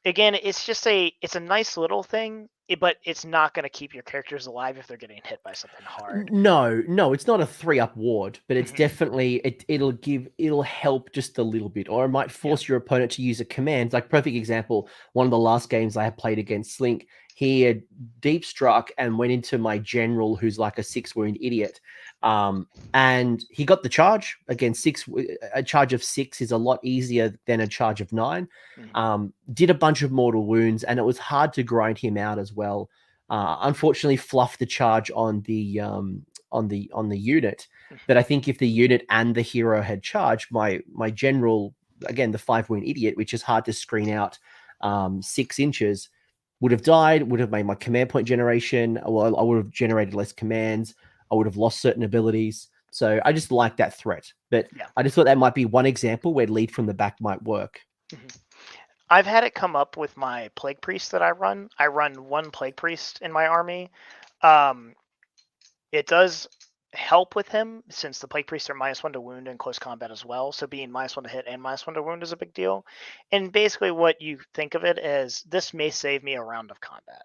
Again, it's a nice little thing, but it's not going to keep your characters alive if they're getting hit by something hard. No, it's not a 3-up ward, but it's definitely it'll help just a little bit, or it might force your opponent to use a command. Like, perfect example, one of the last games I had played against Slink, he had deep struck and went into my general, who's like a 6-wound idiot. And he got the charge. Again, a charge of 6 is a lot easier than a charge of 9. Did a bunch of mortal wounds, and it was hard to grind him out as well. Unfortunately, fluffed the charge on the unit. But I think if the unit and the hero had charged, my general, again, the 5-wound idiot, which is hard to screen out 6 inches, would have died, would have made my command point generation. Well, I would have generated less commands. I would have lost certain abilities. So I just like that threat. But Yeah. I just thought that might be one example where lead from the back might work. I've had it come up with my Plague Priest that I run. I run one Plague Priest in my army. It does help with him since the Plague Priests are -1 to wound in close combat as well. So being -1 to hit and -1 to wound is a big deal. And basically what you think of it as, this may save me a round of combat.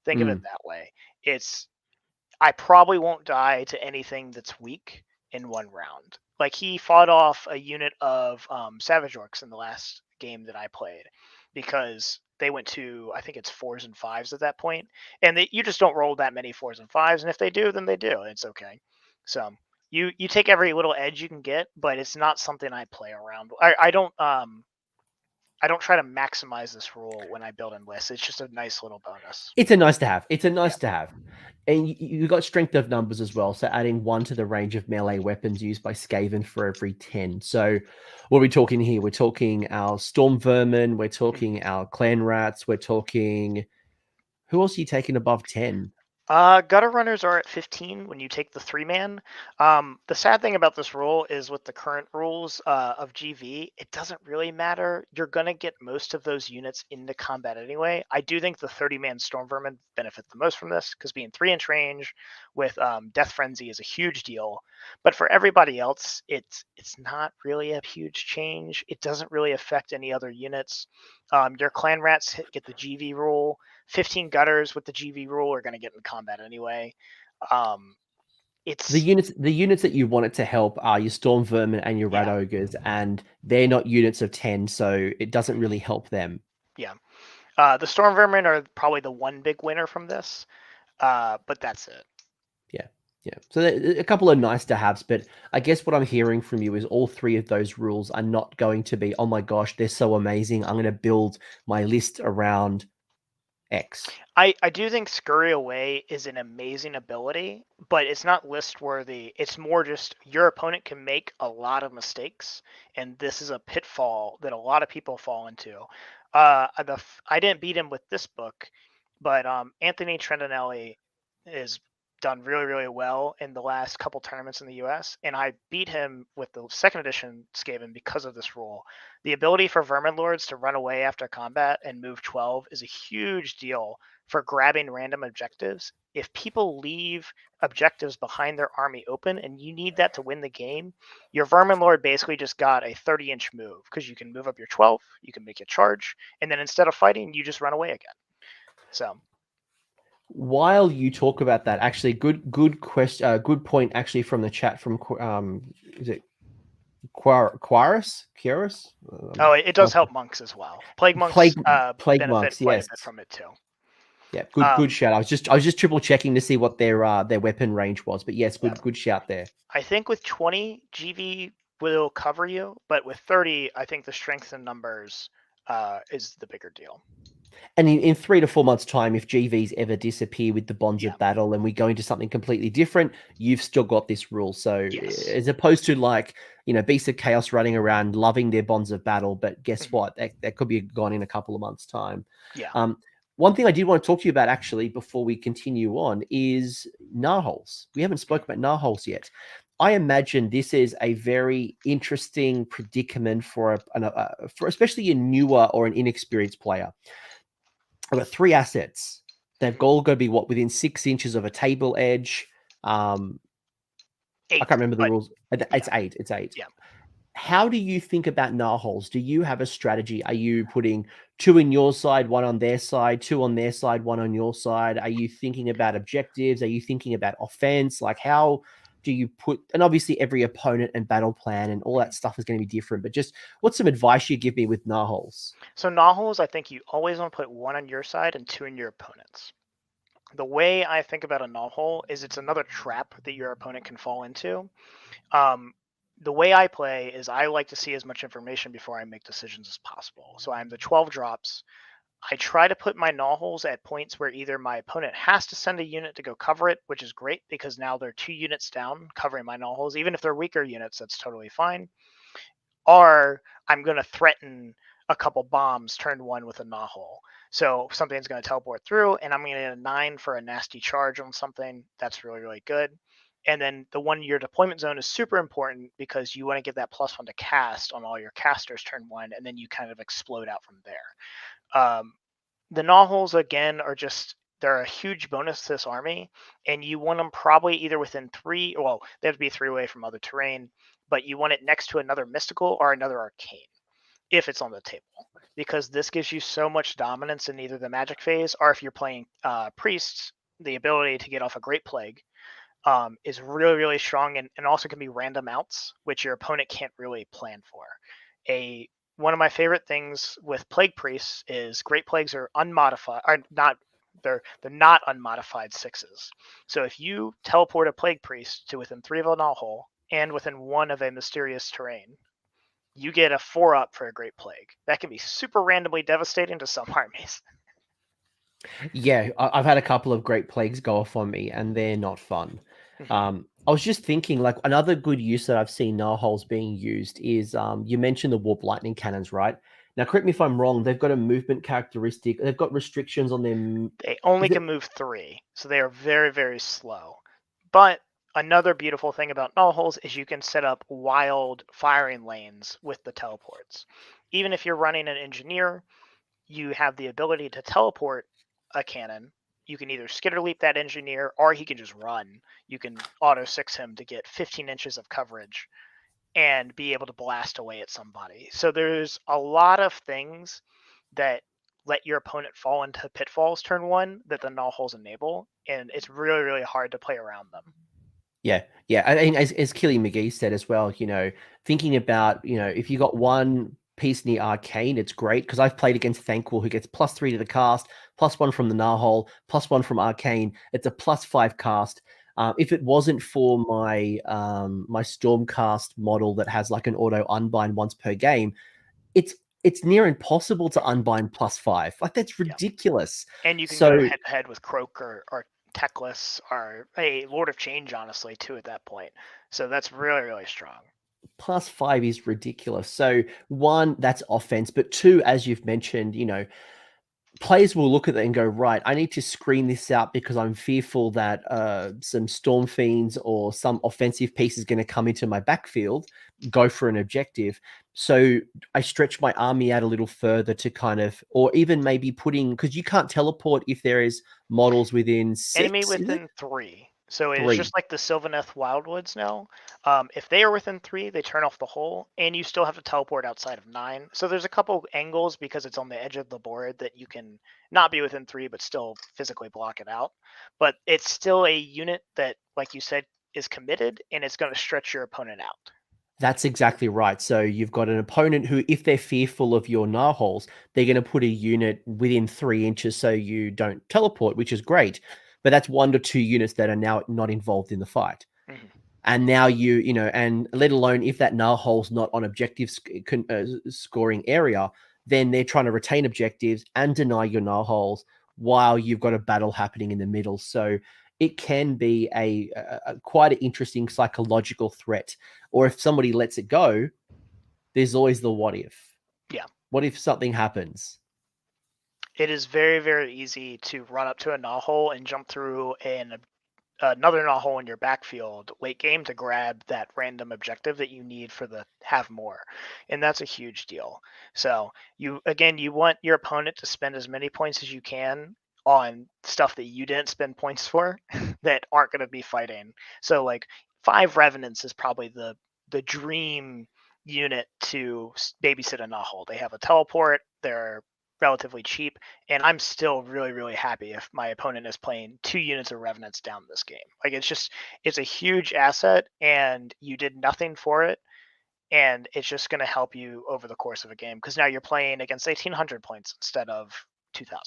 Think of it that way. I probably won't die to anything that's weak in one round. Like, he fought off a unit of Savage Orcs in the last game that I played because they went to, I think it's 4s and 5s at that point, and you just don't roll that many 4s and 5s, and if they do, then they do. It's okay. So you take every little edge you can get, but it's not something I play around. I don't try to maximize this rule when I build in lists. It's just a nice little bonus. It's a nice to have. It's a nice to have. And you got strength of numbers as well. So adding 1 to the range of melee weapons used by Skaven for every 10. So what are we talking here? We're talking our Storm Vermin. We're talking our Clan Rats. We're talking... Who else are you taking above 10? Gutter runners are at 15 when you take the 3-man. The sad thing about this rule is with the current rules of GV, it doesn't really matter. You're going to get most of those units into combat anyway. I do think the 30-man Storm Vermin benefit the most from this because being 3-inch range with Death Frenzy is a huge deal. But for everybody else, it's not really a huge change. It doesn't really affect any other units. Your Clan Rats get the GV rule. 15 gutters with the GV rule are going to get in combat anyway. It's the units that you want it to help are your Storm Vermin and your Rat Ogres, and they're not units of 10, so it doesn't really help them. Yeah. The Storm Vermin are probably the one big winner from this, but that's it. Yeah. So a couple of nice to haves, but I guess what I'm hearing from you is all 3 of those rules are not going to be, oh my gosh, they're so amazing, I'm going to build my list around X. I do think Scurry Away is an amazing ability, but it's not list worthy. It's more just your opponent can make a lot of mistakes, and this is a pitfall that a lot of people fall into. I didn't beat him with this book, but Anthony Trentinelli is done really, really well in the last couple tournaments in the US, and I beat him with the 2nd edition Skaven because of this rule. The ability for Vermin Lords to run away after combat and move 12 is a huge deal for grabbing random objectives. If people leave objectives behind their army open and you need that to win the game, your Vermin Lord basically just got a 30-inch move because you can move up your 12, you can make a charge, and then instead of fighting, you just run away again. So while you talk about that, actually, good question, good point, actually, from the chat from is it Quarus? Oh, it does help monks as well. Plague monks plague benefit monks, quite yes, a bit from it too. Yeah, good shout. I was just triple checking to see what their weapon range was, but yes, good shout there. I think with 20 GV will cover you, but with 30, I think the strength in numbers is the bigger deal. And in 3 to 4 months' time, if GVs ever disappear with the bonds of battle and we go into something completely different, you've still got this rule. So as opposed to, like, Beasts of Chaos running around loving their bonds of battle, but guess what? That could be gone in a couple of months' time. Yeah. One thing I did want to talk to you about, actually, before we continue on, is Gnarholes. We haven't spoken about Gnarholes yet. I imagine this is a very interesting predicament for especially a newer or an inexperienced player. I've got 3 assets. They've all got to be within 6 inches of a table edge. 8, I can't remember the rules. It's 8. It's 8. Yeah. How do you think about Gnarholes? Do you have a strategy? Are you putting 2 in your side, 1 on their side, 2 on their side, 1 on your side? Are you thinking about objectives? Are you thinking about offense? Like, how do you put, and obviously every opponent and battle plan and all that stuff is going to be different, but just what's some advice you give me with Gnarholes? So Gnarholes, I think you always want to put 1 on your side and 2 in your opponent's. The way I think about a Gnarhole is it's another trap that your opponent can fall into. The way I play is I like to see as much information before I make decisions as possible. So I'm the 12 drops. I try to put my Gnarholes at points where either my opponent has to send a unit to go cover it, which is great because now they're 2 units down covering my Gnarholes. Even if they're weaker units, that's totally fine. Or I'm going to threaten a couple bombs turn 1 with a Gnarhole. So something's going to teleport through, and I'm going to get a 9 for a nasty charge on something. That's really, really good. And then the 1 year deployment zone is super important because you want to get that +1 to cast on all your casters turn 1, and then you kind of explode out from there. The Gnawholes, again, are just, they're a huge bonus to this army, and you want them probably either within 3, well, they have to be 3 away from other terrain, but you want it next to another mystical or another arcane, if it's on the table, because this gives you so much dominance in either the magic phase, or if you're playing priests, the ability to get off a Great Plague is really, really strong, and also can be random outs, which your opponent can't really plan for. One of my favorite things with Plague Priests is Great Plagues are unmodified, are not, they're not unmodified 6s. So if you teleport a Plague Priest to within 3 of a Gnawhole and within 1 of a mysterious terrain, you get a 4-up for a Great Plague. That can be super randomly devastating to some armies. Yeah, I've had a couple of Great Plagues go off on me, and they're not fun. I was just thinking, like, another good use that I've seen Gnawholes being used is, you mentioned the Warp Lightning Cannons, right? Now, correct me if I'm wrong, they've got a movement characteristic. They've got restrictions on them. They only can move 3, so they are very, very slow. But another beautiful thing about Gnawholes is you can set up wild firing lanes with the teleports. Even if you're running an engineer, you have the ability to teleport a cannon. You can either skitter leap that engineer, or he can just run. You can auto 6 him to get 15 inches of coverage and be able to blast away at somebody. So there's a lot of things that let your opponent fall into pitfalls turn 1 that the Gnawholes enable, and it's really, really hard to play around them. Yeah, yeah. I mean, as Killy McGee said as well, thinking about, if you got one piece near Arcane, it's great, because I've played against Thankful, who gets +3 to the cast, +1 from the Gnawhole, +1 from Arcane. It's a +5 cast. If it wasn't for my my Stormcast model that has like an auto unbind once per game, it's near impossible to unbind +5. Like, that's ridiculous. And you can So go head to head with Croak or Teclis or a Lord of Change, honestly, too, at that point. So that's really, really strong. +5 is ridiculous. So, one, that's offense, but two, as you've mentioned, players will look at that and go, right, I need to screen this out because I'm fearful that some Storm Fiends or some offensive piece is going to come into my backfield, go for an objective. So I stretch my army out a little further to kind of, or even maybe putting, because you can't teleport if there is models within 6. Enemy within 3. So it is 3. just like the Sylvaneth Wildwoods now. If they are within 3, they turn off the hole, and you still have to teleport outside of 9. So there's a couple angles because it's on the edge of the board that you can not be within 3, but still physically block it out. But it's still a unit that, like you said, is committed, and it's going to stretch your opponent out. That's exactly right. So you've got an opponent who, if they're fearful of your Gnawholes, they're going to put a unit within 3 inches so you don't teleport, which is great. But that's 1 to 2 units that are now not involved in the fight. And now and let alone if that Gnawhole's not on objective scoring area, then they're trying to retain objectives and deny your Gnawholes while you've got a battle happening in the middle. So it can be a quite an interesting psychological threat. Or if somebody lets it go, there's always the what if. Yeah. What if something happens? It is very, very easy to run up to a Gnawhole and jump through another Gnawhole in your backfield late game to grab that random objective that you need for the have more. And that's a huge deal. So you want your opponent to spend as many points as you can on stuff that you didn't spend points for that aren't going to be fighting. So like 5 Revenants is probably the dream unit to babysit a Gnawhole. They have a teleport, they're relatively cheap, and I'm still really, really happy if my opponent is playing 2 units of Revenants down this game. Like, it's a huge asset, and you did nothing for it, and it's just going to help you over the course of a game, because now you're playing against 1,800 points instead of 2,000.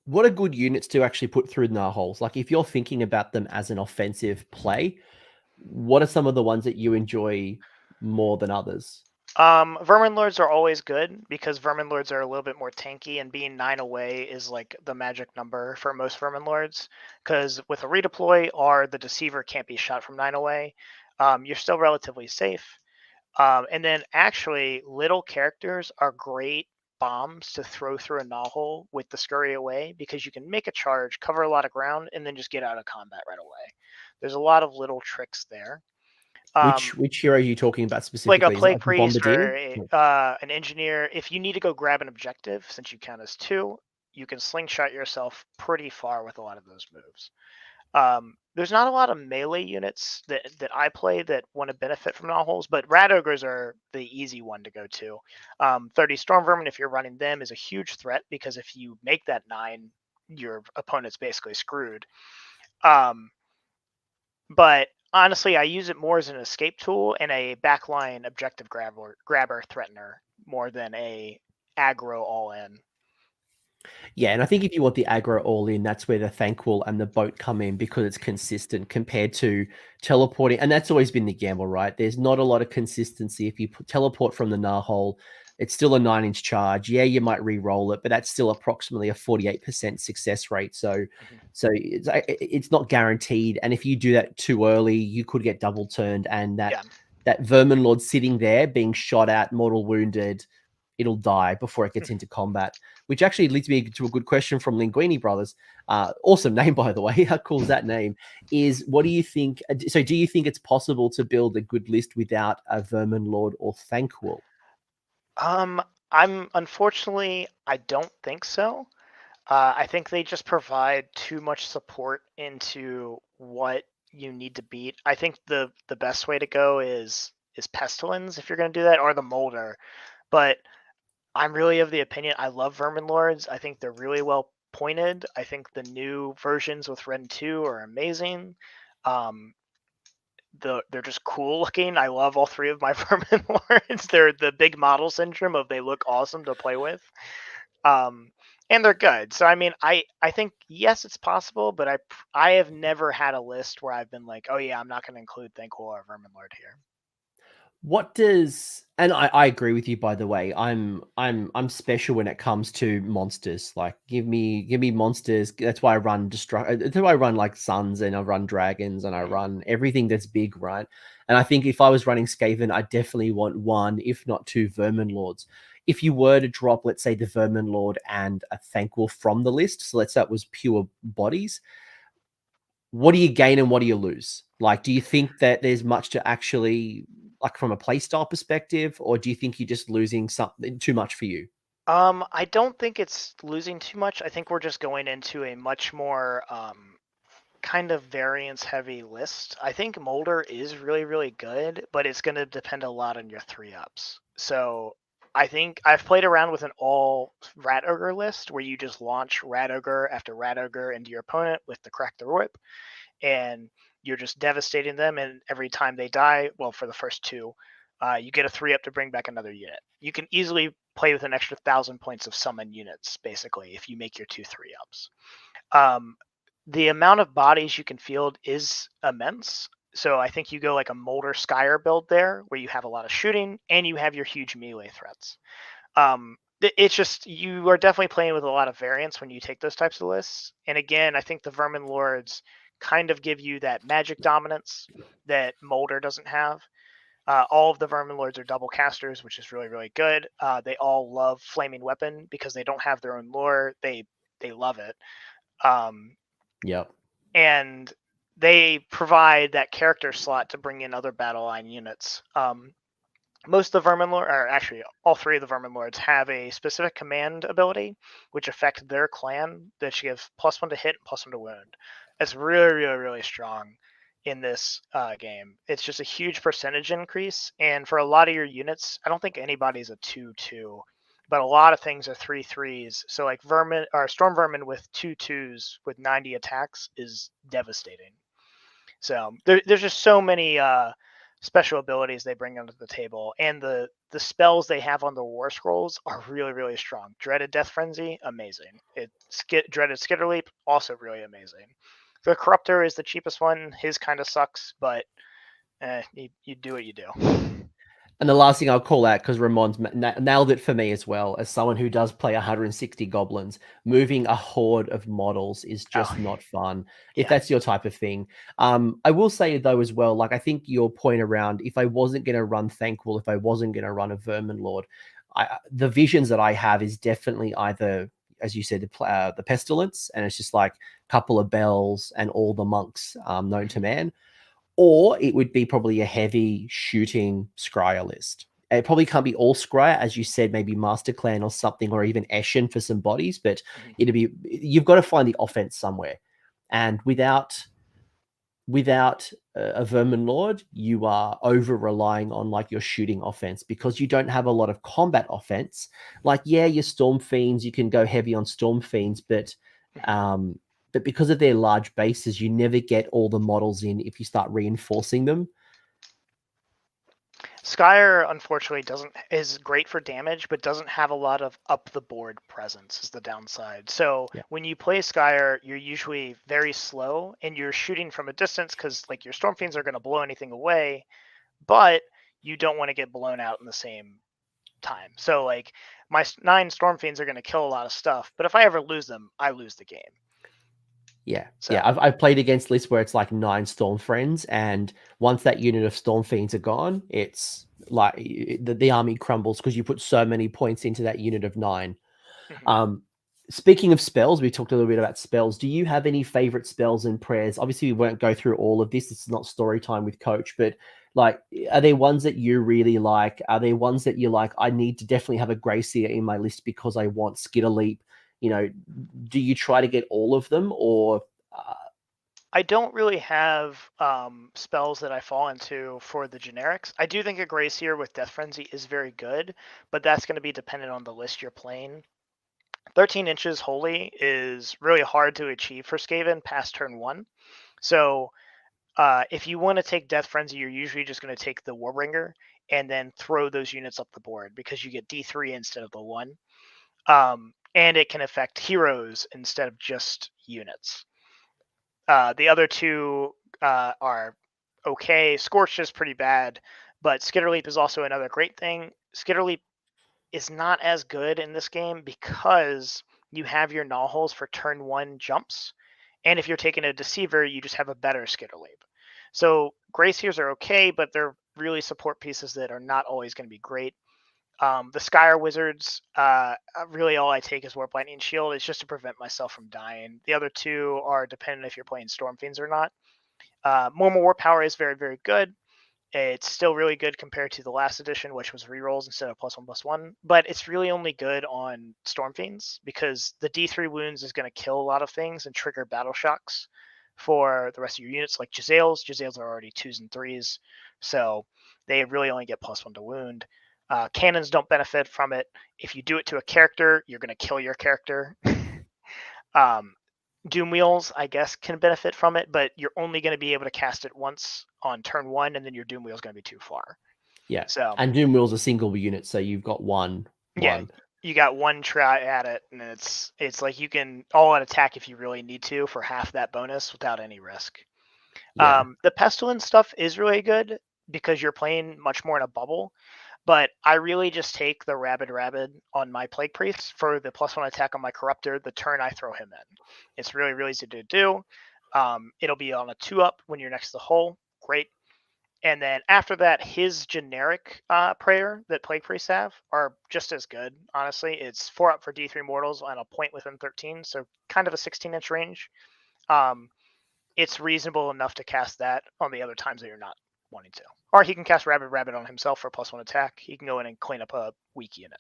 What are good units to actually put through Gnawholes? Like, if you're thinking about them as an offensive play, what are some of the ones that you enjoy more than others? Vermin Lords are always good because Vermin Lords are a little bit more tanky, and being 9 away is like the magic number for most Vermin Lords. Because with a redeploy or the Deceiver can't be shot from 9 away, you're still relatively safe. And then actually, little characters are great bombs to throw through a Gnawhole with the Scurry Away, because you can make a charge, cover a lot of ground, and then just get out of combat right away. There's a lot of little tricks there. Which hero are you talking about Like specifically? a Is it plague like a priest or bombardier? an engineer. If you need to go grab an objective, since you count as 2, you can slingshot yourself pretty far with a lot of those moves. There's not a lot of melee units that I play that want to benefit from knotholes, but rat ogres are the easy one to go to. 30 storm vermin, if you're running them, is a huge threat because if you make that 9, your opponent's basically screwed. But honestly, I use it more as an escape tool and a backline objective grabber threatener more than a aggro all in. Yeah, and I think if you want the aggro all in, that's where the Thankful and the boat come in because it's consistent compared to teleporting. And that's always been the gamble, right? There's not a lot of consistency. If you teleport from the Narhole, it's still a 9-inch charge. Yeah, you might re-roll it, but that's still approximately a 48% success rate. So it's not guaranteed. And if you do that too early, you could get double turned. And that Vermin Lord sitting there being shot at, mortal wounded, it'll die before it gets into combat, which actually leads me to a good question from Linguini Brothers. Awesome name, by the way. How cool is that name? Is what do you think? So, do you think it's possible to build a good list without a Vermin Lord or Thankful? Unfortunately, I don't think so. I think they just provide too much support into what you need to beat. I think the best way to go is Pestilence if you're going to do that, or the Molder. But I'm really of the opinion I love Vermin Lords. I think they're really well pointed. I think the new versions with Ren 2 are amazing. They're just cool looking. I love all 3 of my Vermin Lords. They're the big model syndrome of they look awesome to play with. And they're good. So I mean, I think yes, it's possible, but I have never had a list where I've been like, oh yeah, I'm not going to include Thankful or Vermin Lord here. What does and I agree with you, by the way. I'm special when it comes to monsters. Like give me monsters. That's why I run that's why I run like suns and I run dragons and I run everything that's big, right? And I think if I was running Skaven, I definitely want 1, if not 2 Vermin Lords. If you were to drop, let's say, the Vermin Lord and a Thankful from the list, so let's say it was pure bodies, what do you gain and what do you lose? Like, do you think that there's much to actually, like, from a playstyle perspective, or do you think you're just losing something too much for you? I don't think it's losing too much. I think we're just going into a much more kind of variance heavy list. I think Molder is really, really good, but it's going to depend a lot on your 3-ups. So I think I've played around with an all Rat Ogre list where you just launch Rat Ogre after Rat Ogre into your opponent with the Crack the Whip, and you're just devastating them. And every time they die, well, for the first 2, you get a 3-up to bring back another unit. You can easily play with an extra 1,000 points of summon units, basically, if you make your 2 3-ups. The amount of bodies you can field is immense. So I think you go like a Molder Skyer build there, where you have a lot of shooting and you have your huge melee threats. It's just you are definitely playing with a lot of variance when you take those types of lists. And again, I think the Vermin Lords kind of give you that magic dominance that Molder doesn't have. All of the Vermin Lords are double casters, which is really, really good. They all love Flaming Weapon because they don't have their own lore. They love it. Yep. And they provide that character slot to bring in other battle line units. Most of the Vermin Lords, or actually all 3 of the Vermin Lords, have a specific command ability which affects their clan that gives +1 to hit and +1 to wound. That's really, really, really strong in this game. It's just a huge percentage increase, and for a lot of your units, I don't think anybody's a 2/2, but a lot of things are 3/3s. So like Vermin or Storm Vermin with 2/2s with 90 attacks is devastating. So there's just so many special abilities they bring onto the table, and the spells they have on the War Scrolls are really, really strong. Dreaded Death Frenzy, amazing. Dreaded Skitterleap, also really amazing. The Corruptor is the cheapest one. His kind of sucks, but you do what you do. And the last thing I'll call out, because Ramon's nailed it for me as well, as someone who does play 160 goblins, moving a horde of models is just not fun, if that's your type of thing. I will say, though, as well, like, I think your point around, if I wasn't going to run Thankful, if I wasn't going to run a Vermin Lord, the visions that I have is definitely either as you said, the pestilence, and it's just like a couple of bells and all the monks known to man. Or it would be probably a heavy shooting scryer list. It probably can't be all scryer, as you said, maybe Master Clan or something, or even Eshin for some bodies, but you've got to find the offense somewhere. And without a Vermin Lord, you are over relying on like your shooting offense because you don't have a lot of combat offense. Like, yeah, your Storm Fiends, you can go heavy on Storm Fiends, but because of their large bases, you never get all the models in if you start reinforcing them. Skyer, unfortunately, is great for damage, but doesn't have a lot of up the board presence is the downside. So when you play Skyer, you're usually very slow and you're shooting from a distance because like your Storm Fiends are going to blow anything away, but you don't want to get blown out in the same time. So like my 9 Storm Fiends are going to kill a lot of stuff, but if I ever lose them, I lose the game. Yeah, so. I've played against lists where it's like 9 Storm Friends, and once that unit of Storm Fiends are gone, it's like the army crumbles because you put so many points into that unit of 9. Speaking of spells, we talked a little bit about spells. Do you have any favorite spells and prayers? Obviously, we won't go through all of this. It's not story time with Coach, but like, are there ones that you really like? Are there ones that you're like, I need to definitely have a Gracier in my list because I want Skitterleap? You know, do you try to get all of them, or I don't really have spells that I fall into for the generics. I do think a Gracier with Death Frenzy is very good, but that's going to be dependent on the list you're playing. 13 inches Holy is really hard to achieve for Skaven past turn 1. So if you want to take Death Frenzy, you're usually just going to take the Warbringer and then throw those units up the board because you get D3 instead of the 1. And it can affect heroes instead of just units. The other 2 are okay. Scorched is pretty bad, but Skitterleap is also another great thing. Skitterleap is not as good in this game because you have your gnaw holes for turn 1 jumps. And if you're taking a Deceiver, you just have a better Skitterleap. So Graciers are okay, but they're really support pieces that are not always going to be great. The Skyer Wizards, really all I take is Warp Lightning Shield. It's just to prevent myself from dying. The other 2 are dependent if you're playing Storm Fiends or not. More Warp Power is very, very good. It's still really good compared to the last edition, which was rerolls instead of +1/+1. But it's really only good on Storm Fiends because the D3 wounds is going to kill a lot of things and trigger battle shocks for the rest of your units, like Jezzails. Jezzails are already 2s and 3s, so they really only get +1 to wound. Cannons don't benefit from it. If you do it to a character, you're going to kill your character. Doom Wheels, I guess, can benefit from it, but you're only going to be able to cast it once on turn 1, and then your Doom Wheel is going to be too far. Yeah. So, and Doom Wheel's a single unit, so you've got one. Yeah, you got one try at it, and it's like you can all-out attack if you really need to for half that bonus without any risk. Yeah. The Pestilence stuff is really good because you're playing much more in a bubble. But I really just take the Rabid on my Plague Priest for the +1 attack on my Corruptor the turn I throw him in. It's really, really easy to do. It'll be on a 2-up when you're next to the hole. Great. And then after that, his generic prayer that Plague Priests have are just as good, honestly. It's 4-up for D3 mortals on a point within 13, so kind of a 16-inch range. It's reasonable enough to cast that on the other times that you're not wanting to. Or he can cast Rabid on himself for +1 attack. He can go in and clean up a weak unit.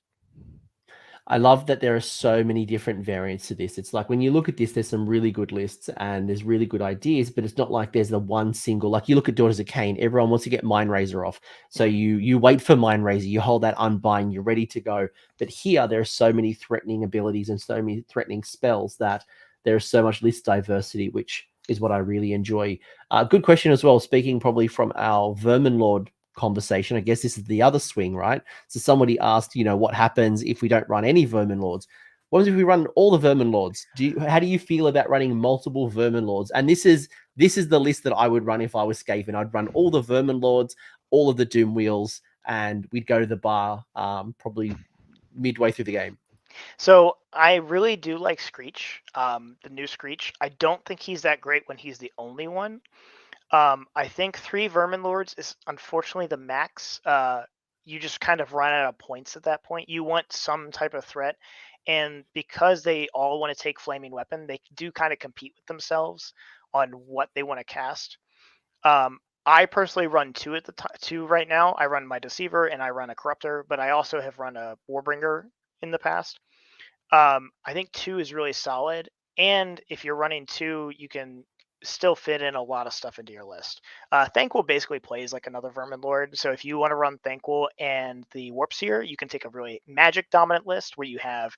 I love that there are so many different variants to this. It's like when you look at this, there's some really good lists and there's really good ideas, but it's not like there's the one single, like you look at Daughters of Cain, everyone wants to get Mind Razor off. So you wait for Mind Razor, you hold that Unbind, you're ready to go. But here, there are so many threatening abilities and so many threatening spells that there's so much list diversity, which is what I really enjoy. Good question as well, speaking probably from our Vermin Lord conversation. I guess this is the other swing, right? So somebody asked, what happens if we don't run any Vermin Lords? What if we run all the Vermin Lords? How do you feel about running multiple Vermin Lords? And this is the list that I would run if I was Skaven. I'd run all the Vermin Lords, all of the Doom Wheels, and we'd go to the bar probably midway through the game. So I really do like Screech, the new Screech. I don't think he's that great when he's the only one. I think 3 Vermin Lords is unfortunately the max. You just kind of run out of points at that point. You want some type of threat, and because they all want to take Flaming Weapon, they do kind of compete with themselves on what they want to cast. I personally run two right now. I run my Deceiver and I run a Corruptor, but I also have run a Warbringer in the past. I think 2 is really solid, and if you're running 2, you can still fit in a lot of stuff into your list. Thankful basically plays like another Vermin Lord, so if you want to run Thankful and the Warp Seer, you can take a really magic dominant list where you have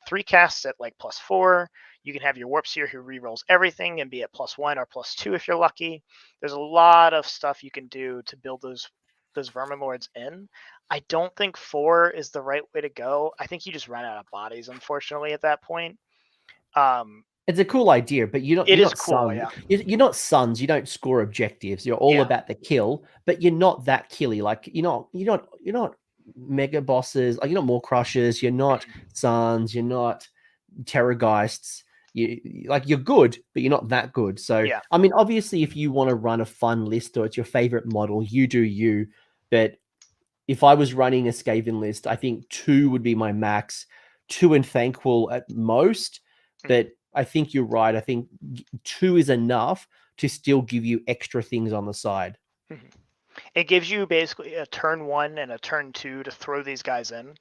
3 casts at like +4. You can have your Warp Seer who rerolls everything and be at +1 or +2 if you're lucky. There's a lot of stuff you can do to build those Vermin Lords in. I don't think 4 is the right way to go. I think you just run out of bodies, unfortunately, at that point. It's a cool idea, but you're It is not cool, Suns. yeah. You're not Suns. You don't score objectives. You're all Yeah. about the kill, but you're not that killy. Like you're not mega bosses. Like you're not more crushers. You're not Suns. You're not Terrorgeists. You're good, but you're not that good. So Yeah. I mean, obviously, if you want to run a fun list or it's your favorite model, you do you. But if I was running a Skaven list, I think 2 would be my max. 2 and Thankful at most, but I think you're right. I think 2 is enough to still give you extra things on the side. It gives you basically a turn 1 and a turn 2 to throw these guys in.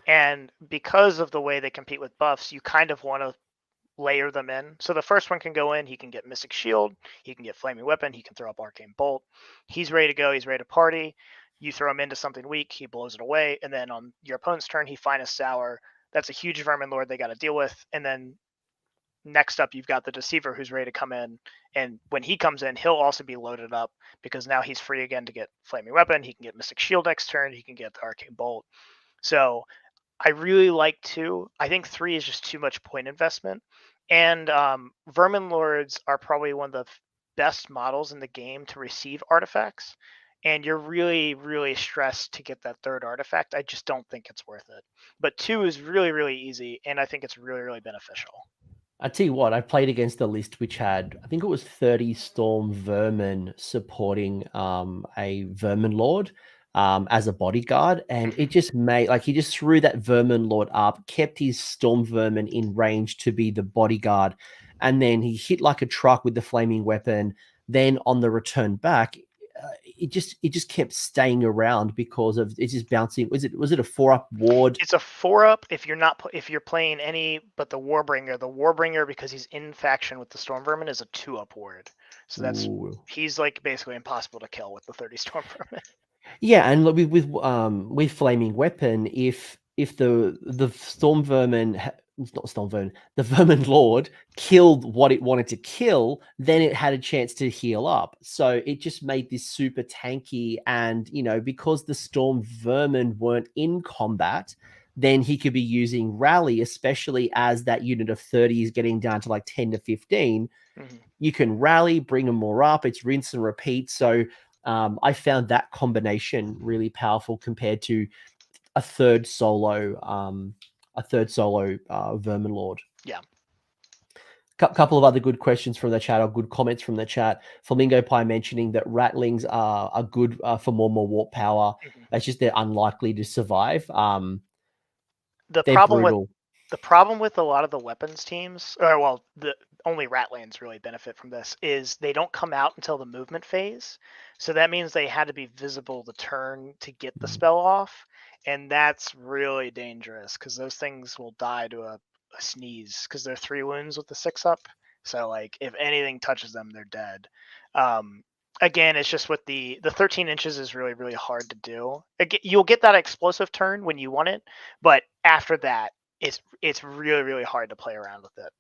And because of the way they compete with buffs, you kind of want to layer them in. So the first one can go in, he can get Mystic Shield, he can get Flaming Weapon, he can throw up Arcane Bolt. He's ready to go, he's ready to party. You throw him into something weak, he blows it away, and then on your opponent's turn, he finds Sour. That's a huge Vermin Lord they got to deal with. And then next up, you've got the Deceiver who's ready to come in. And when he comes in, he'll also be loaded up because now he's free again to get Flaming Weapon. He can get Mystic Shield next turn. He can get the Arcane Bolt. So I really like 2. I think 3 is just too much point investment. And Vermin Lords are probably one of the best models in the game to receive artifacts. And you're really, really stressed to get that 3rd artifact. I just don't think it's worth it. But 2 is really, really easy, and I think it's really, really beneficial. I tell you what, I played against a list which had, I think it was 30 Storm Vermin supporting a Vermin Lord as a bodyguard. And it just made, like, he just threw that Vermin Lord up, kept his Storm Vermin in range to be the bodyguard. And then he hit like a truck with the Flaming Weapon. Then on the return back, it just kept staying around because of it's just bouncing. Was it a 4-up ward? It's a 4-up if you're playing any but the Warbringer. The Warbringer, because he's in faction with the Storm Vermin, is a 2-up ward. So he's like basically impossible to kill with the 30 Storm Vermin. Yeah, and with Flaming Weapon, if the Storm Vermin, not Storm Vermin, the Vermin Lord killed what it wanted to kill, then it had a chance to heal up. So it just made this super tanky, and because the Storm Vermin weren't in combat, then he could be using Rally, especially as that unit of 30 is getting down to like 10 to 15. You can rally, bring them more up. It's rinse and repeat. So I found that combination really powerful compared to a third solo Vermin Lord. Yeah. Couple of other good questions from the chat, or good comments from the chat. Flamingo Pie mentioning that Rattlings are good for more warp power. It's just they're unlikely to survive. The they're brutal. The problem with a lot of the weapons teams, or well, the only Rattlings really benefit from this, is they don't come out until the movement phase. So that means they had to be visible the turn to get the spell off. And that's really dangerous because those things will die to a sneeze because they're 3 wounds with the 6-up. So like if anything touches them, they're dead. Again, it's just with the 13 inches is really, really hard to do. Again, you'll get that explosive turn when you want it, but after that, it's really, really hard to play around with it.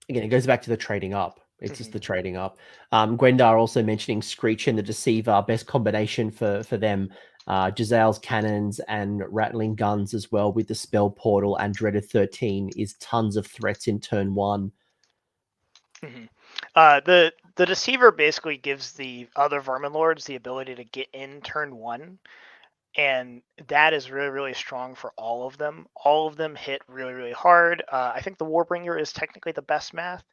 Again, it goes back to the trading up. It's just the trading up. Gwendar also mentioning Screech and the Deceiver, best combination for them. Gisele's cannons and rattling guns as well with the spell portal and Dreaded 13 is tons of threats in turn 1. The Deceiver basically gives the other Vermin Lords the ability to get in turn 1. And that is really, really strong for all of them. All of them hit really, really hard. I think the Warbringer is technically the best math.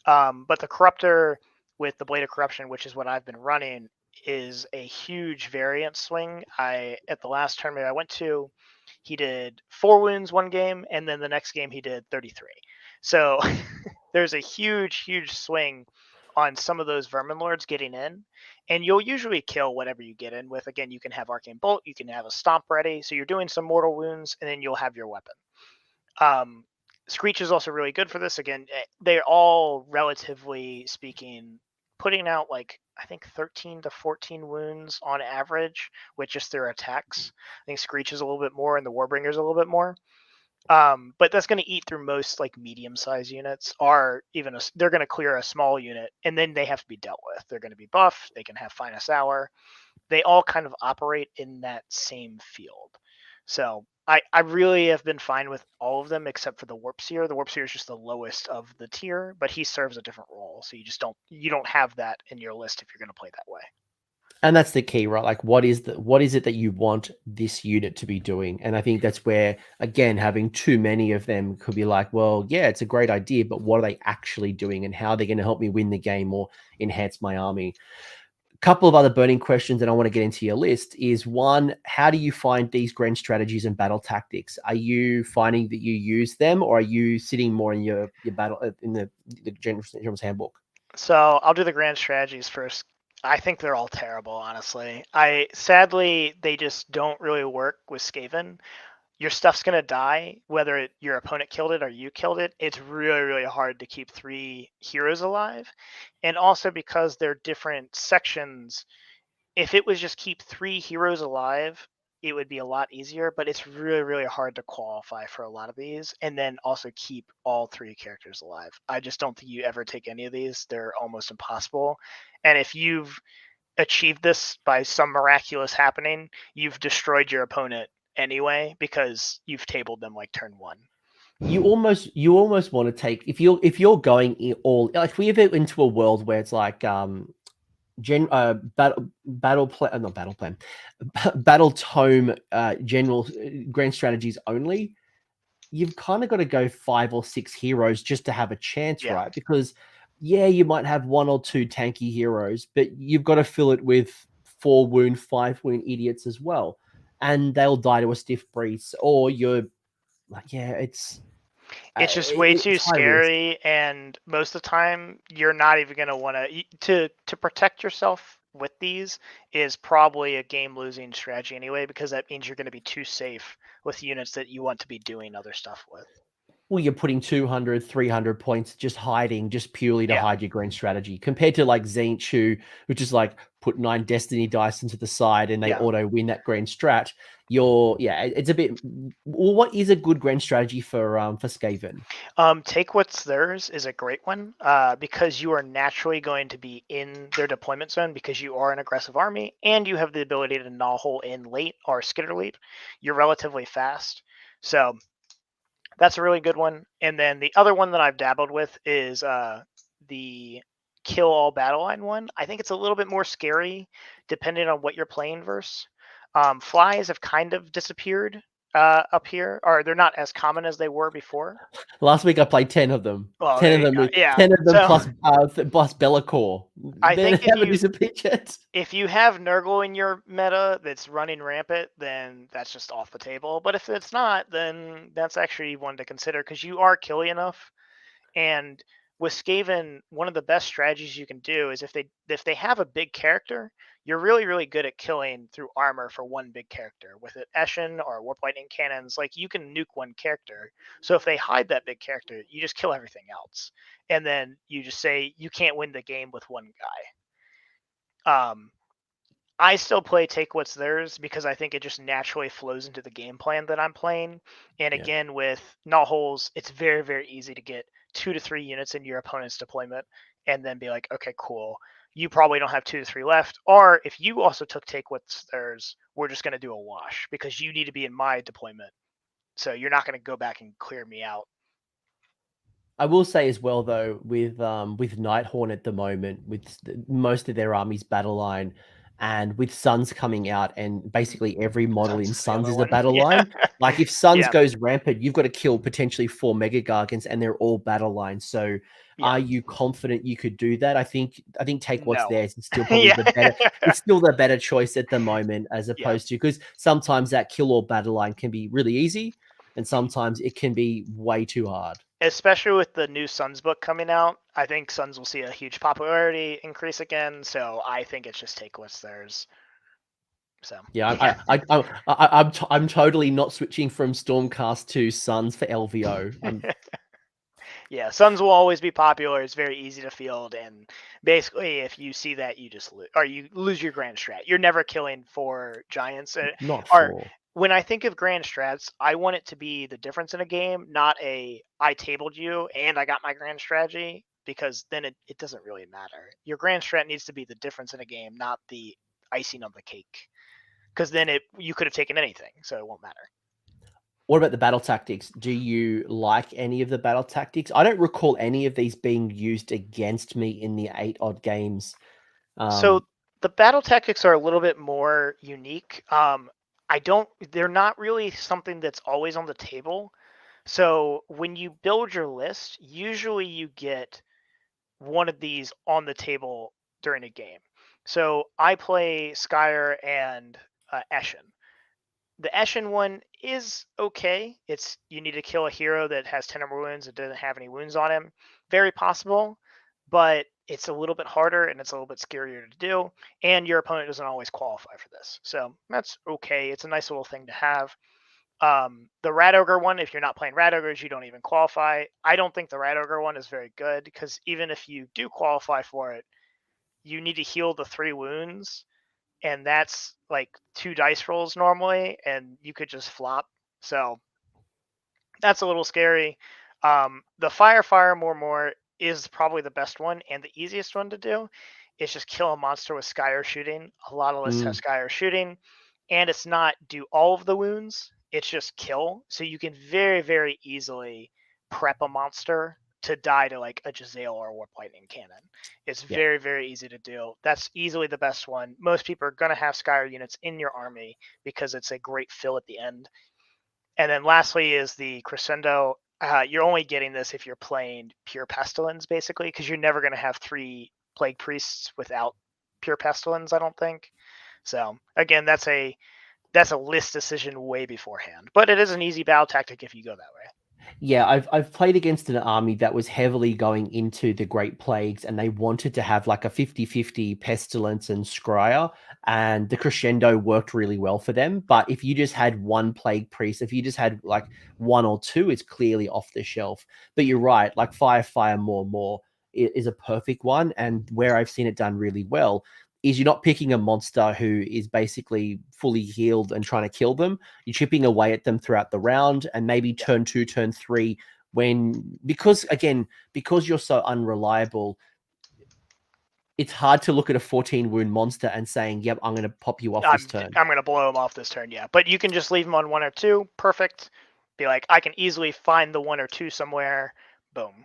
But the Corruptor with the Blade of Corruption, which is what I've been running, is a huge variant swing. At the last tournament I went to, he did 4 wounds one game, and then the next game he did 33. So there's a huge swing on some of those Vermin Lords getting in, and you'll usually kill whatever you get in with. Again, you can have Arcane Bolt, you can have a Stomp ready, so you're doing some mortal wounds, and then you'll have your weapon. Screech is also really good for this. Again, they're all, relatively speaking, putting out like I think 13 to 14 wounds on average with just their attacks. I think Screech is a little bit more, and the Warbringer's a little bit more. But that's going to eat through most like medium-sized units, or even they're going to clear a small unit, and then they have to be dealt with. They're going to be buffed. They can have Finest Hour. They all kind of operate in that same field. So I really have been fine with all of them except for the Warp Seer. The Warp Seer is just the lowest of the tier, but he serves a different role. So you don't have that in your list if you're going to play that way. And that's the key, right? Like, what is it that you want this unit to be doing? And I think that's where, again, having too many of them could be like, well, yeah, it's a great idea, but what are they actually doing, and how are they going to help me win the game or enhance my army? A couple of other burning questions that I want to get into your list is, one, how do you find these grand strategies and battle tactics? Are you finding that you use them, or are you sitting more in your battle in the General's Handbook? So I'll do the grand strategies first. I think they're all terrible, honestly. Sadly, they just don't really work with Skaven. Your stuff's gonna die, whether your opponent killed it or you killed it. It's really hard to keep 3 heroes alive, and also because they're different sections. If it was just keep 3 heroes alive, it would be a lot easier. But it's really hard to qualify for a lot of these, and then also keep all 3 characters alive. I just don't think you ever take any of these. They're almost impossible. And if you've achieved this by some miraculous happening, you've destroyed your opponent anyway because you've tabled them like turn 1. You almost want to take, if you're going all, like, if we have it into a world where it's like battle tome general grand strategies only, you've kind of got to go 5 or 6 heroes just to have a chance, Yeah. right? Because yeah, you might have 1 or 2 tanky heroes, but you've got to fill it with 4 wound, 5 wound idiots as well, and they'll die to a stiff breeze, or you're like, yeah, it's just way too it's high risk. scary, and most of the time you're not even going to want to protect yourself with these is probably a game losing strategy anyway, because that means you're going to be too safe with units that you want to be doing other stuff with. Well, you're putting 200, 300 points just hiding, just purely to Yeah. hide your grand strategy, compared to like Tzeentch, who just like put 9 destiny dice into the side and they Yeah. auto win that grand strat. It's a bit. Well, what is a good grand strategy for Skaven? Take what's theirs is a great one, because you are naturally going to be in their deployment zone because you are an aggressive army and you have the ability to gnaw hole in late or skitter leap. You're relatively fast, so that's a really good one. And then the other one that I've dabbled with is the kill all battle line one. I think it's a little bit more scary depending on what you're playing versus. Flies have kind of disappeared up here, or they're not as common as they were before. Last week I played 10 of them. Well, 10 there of you them. go. Yeah. 10 of them So plus Bellacore. I They think haven't disappeared yet. if you have Nurgle in your meta that's running rampant, then that's just off the table. But if it's not, then that's actually one to consider because you are killy enough. And with Skaven, one of the best strategies you can do is if they have a big character, you're really good at killing through armor for one big character. With an Eshin or Warp Lightning cannons, like you can nuke one character. So if they hide that big character, you just kill everything else. And then you just say you can't win the game with one guy. I still play Take What's Theirs because I think it just naturally flows into the game plan that I'm playing. And Yeah. again, with Knot Holes, it's very easy to get 2 to 3 units into your opponent's deployment and then be like, okay, cool. You probably don't have 2 to 3 left. Or if you also took Take What's Theirs, we're just going to do a wash because you need to be in my deployment. So you're not going to go back and clear me out. I will say as well, though, with Nighthorn at the moment, with most of their army's battle line, And with Suns coming out, and basically every model in Suns is the Suns other is a one. battle Yeah. line. Like if Suns Yeah. goes rampant, you've got to kill potentially 4 Mega Gargants, and they're all battle lines. So, Yeah. are you confident you could do that? I think take what's No. theirs is still probably Yeah. the better. It's still the better choice at the moment, as Yeah. opposed to, because sometimes that kill or battle line can be really easy, and sometimes it can be way too hard. Especially with the new Suns book coming out, I think Suns will see a huge popularity increase again. So I think it's just take what's theirs. So Yeah, I'm totally not switching from Stormcast to Suns for LVO. yeah, Suns will always be popular. It's very easy to field, and basically, if you see that, you just lose, or you lose your grand strat. You're never killing 4 giants. Not Or 4. when I think of grand strats, I want it to be the difference in a game, not a I tabled you and I got my grand strategy, because then it doesn't really matter. Your grand strat needs to be the difference in a game, not the icing on the cake, because then you could have taken anything, so it won't matter. What about the battle tactics? Do you like any of the battle tactics? I don't recall any of these being used against me in the 8 odd games. So the battle tactics are a little bit more unique. They're not really something that's always on the table. So when you build your list, usually you get one of these on the table during a game. So I play Skyer and Eshin. The Eshin one is okay. You need to kill a hero that has 10 or more wounds that doesn't have any wounds on him. Very possible, but it's a little bit harder and it's a little bit scarier to do. And your opponent doesn't always qualify for this. So that's okay. It's a nice little thing to have. The Rat Ogre one, if you're not playing Rat Ogres, you don't even qualify. I don't think the Rat Ogre one is very good, because even if you do qualify for it, you need to heal the 3 wounds, and that's like 2 dice rolls normally, and you could just flop. So that's a little scary. The Fire more is probably the best one and the easiest one to do. It's just kill a monster with Skyer shooting. A lot of lists have Skyer shooting, and it's not do all of the wounds. It's just kill. So you can very, very easily prep a monster to die to like a Jezzail or a Warp Lightning Cannon. It's very, very easy to do. That's easily the best one. Most people are going to have Skyer units in your army because it's a great fill at the end. And then lastly is the Crescendo. You're only getting this if you're playing Pure Pestilence, basically, because you're never going to have 3 Plague Priests without Pure Pestilence, I don't think. So again, that's a list decision way beforehand. But it is an easy battle tactic if you go that way. Yeah, I've played against an army that was heavily going into the Great Plagues, and they wanted to have like a 50-50 Pestilence and Scryer, and the Crescendo worked really well for them. But if you just had 1 Plague Priest, if you just had like 1 or 2, it's clearly off the shelf. But you're right, like Fire more is a perfect one, and where I've seen it done really well is you're not picking a monster who is basically fully healed and trying to kill them. You're chipping away at them throughout the round, and maybe turn 2, turn 3, because you're so unreliable, it's hard to look at a 14 wound monster and saying, yep, I'm going to pop you off this turn. I'm going to blow him off this turn, yeah. But you can just leave him on 1 or 2. Perfect. Be like, I can easily find the 1 or 2 somewhere. Boom.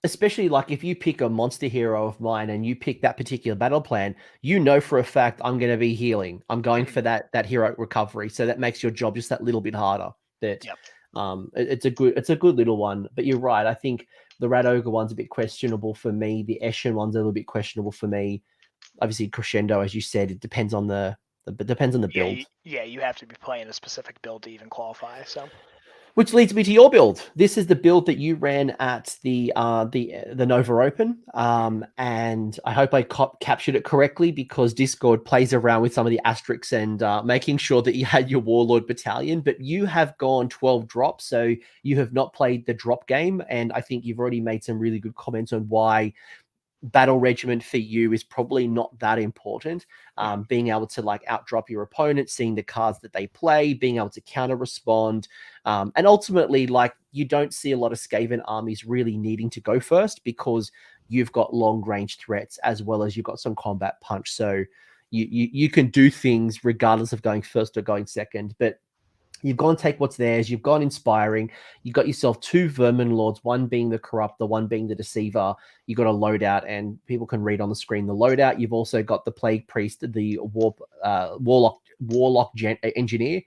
Especially like if you pick a monster hero of mine and you pick that particular battle plan, you know for a fact I'm going to be healing. I'm going for that hero recovery, so that makes your job just that little bit harder. That it's a good little one. But you're right. I think the Rat Ogre one's a bit questionable for me. The Eshin one's a little bit questionable for me. Obviously, Crescendo, as you said, it depends on the build. Yeah, you have to be playing a specific build to even qualify. So. Which leads me to your build. This is the build that you ran at the Nova Open, and I hope I captured it correctly, because Discord plays around with some of the asterisks and making sure that you had your Warlord battalion. But you have gone 12 drops, so you have not played the drop game, and I think you've already made some really good comments on why battle regiment for you is probably not that important. Being able to like outdrop your opponent, seeing the cards that they play, being able to counter respond, and ultimately, like, you don't see a lot of Skaven armies really needing to go first, because you've got long range threats as well as you've got some combat punch. So you can do things regardless of going first or going second. But You've gone take what's theirs. You've gone inspiring. You've got yourself 2 Vermin Lords, one being the Corrupter, one being the Deceiver. You've got a loadout, and people can read on the screen the loadout. You've also got the Plague Priest, the Warlock Engineer.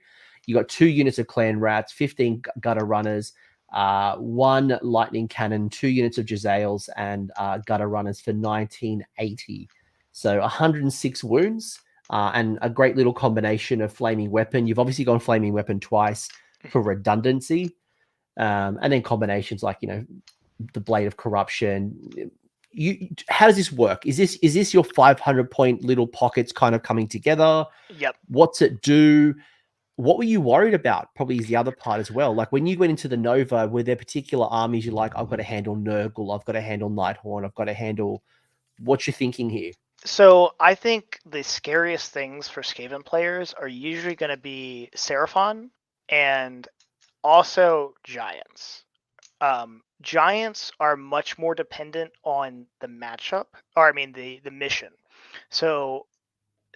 You got 2 units of Clan Rats, 15 Gutter Runners, 1 Lightning Cannon, 2 units of Jezzails, and Gutter Runners for 1980. So 106 wounds. And a great little combination of Flaming Weapon. You've obviously gone Flaming Weapon twice for redundancy. And then combinations like, the Blade of Corruption. How does this work? Is this your 500-point little pockets kind of coming together? Yep. What's it do? What were you worried about? Probably is the other part as well. Like when you went into the Nova, were there particular armies you're like, I've got to handle Nurgle, I've got to handle Nighthorn, I've got to handle... What you're thinking here? So I think the scariest things for Skaven players are usually going to be Seraphon and also Giants. Giants are much more dependent on the matchup, or I mean the mission. So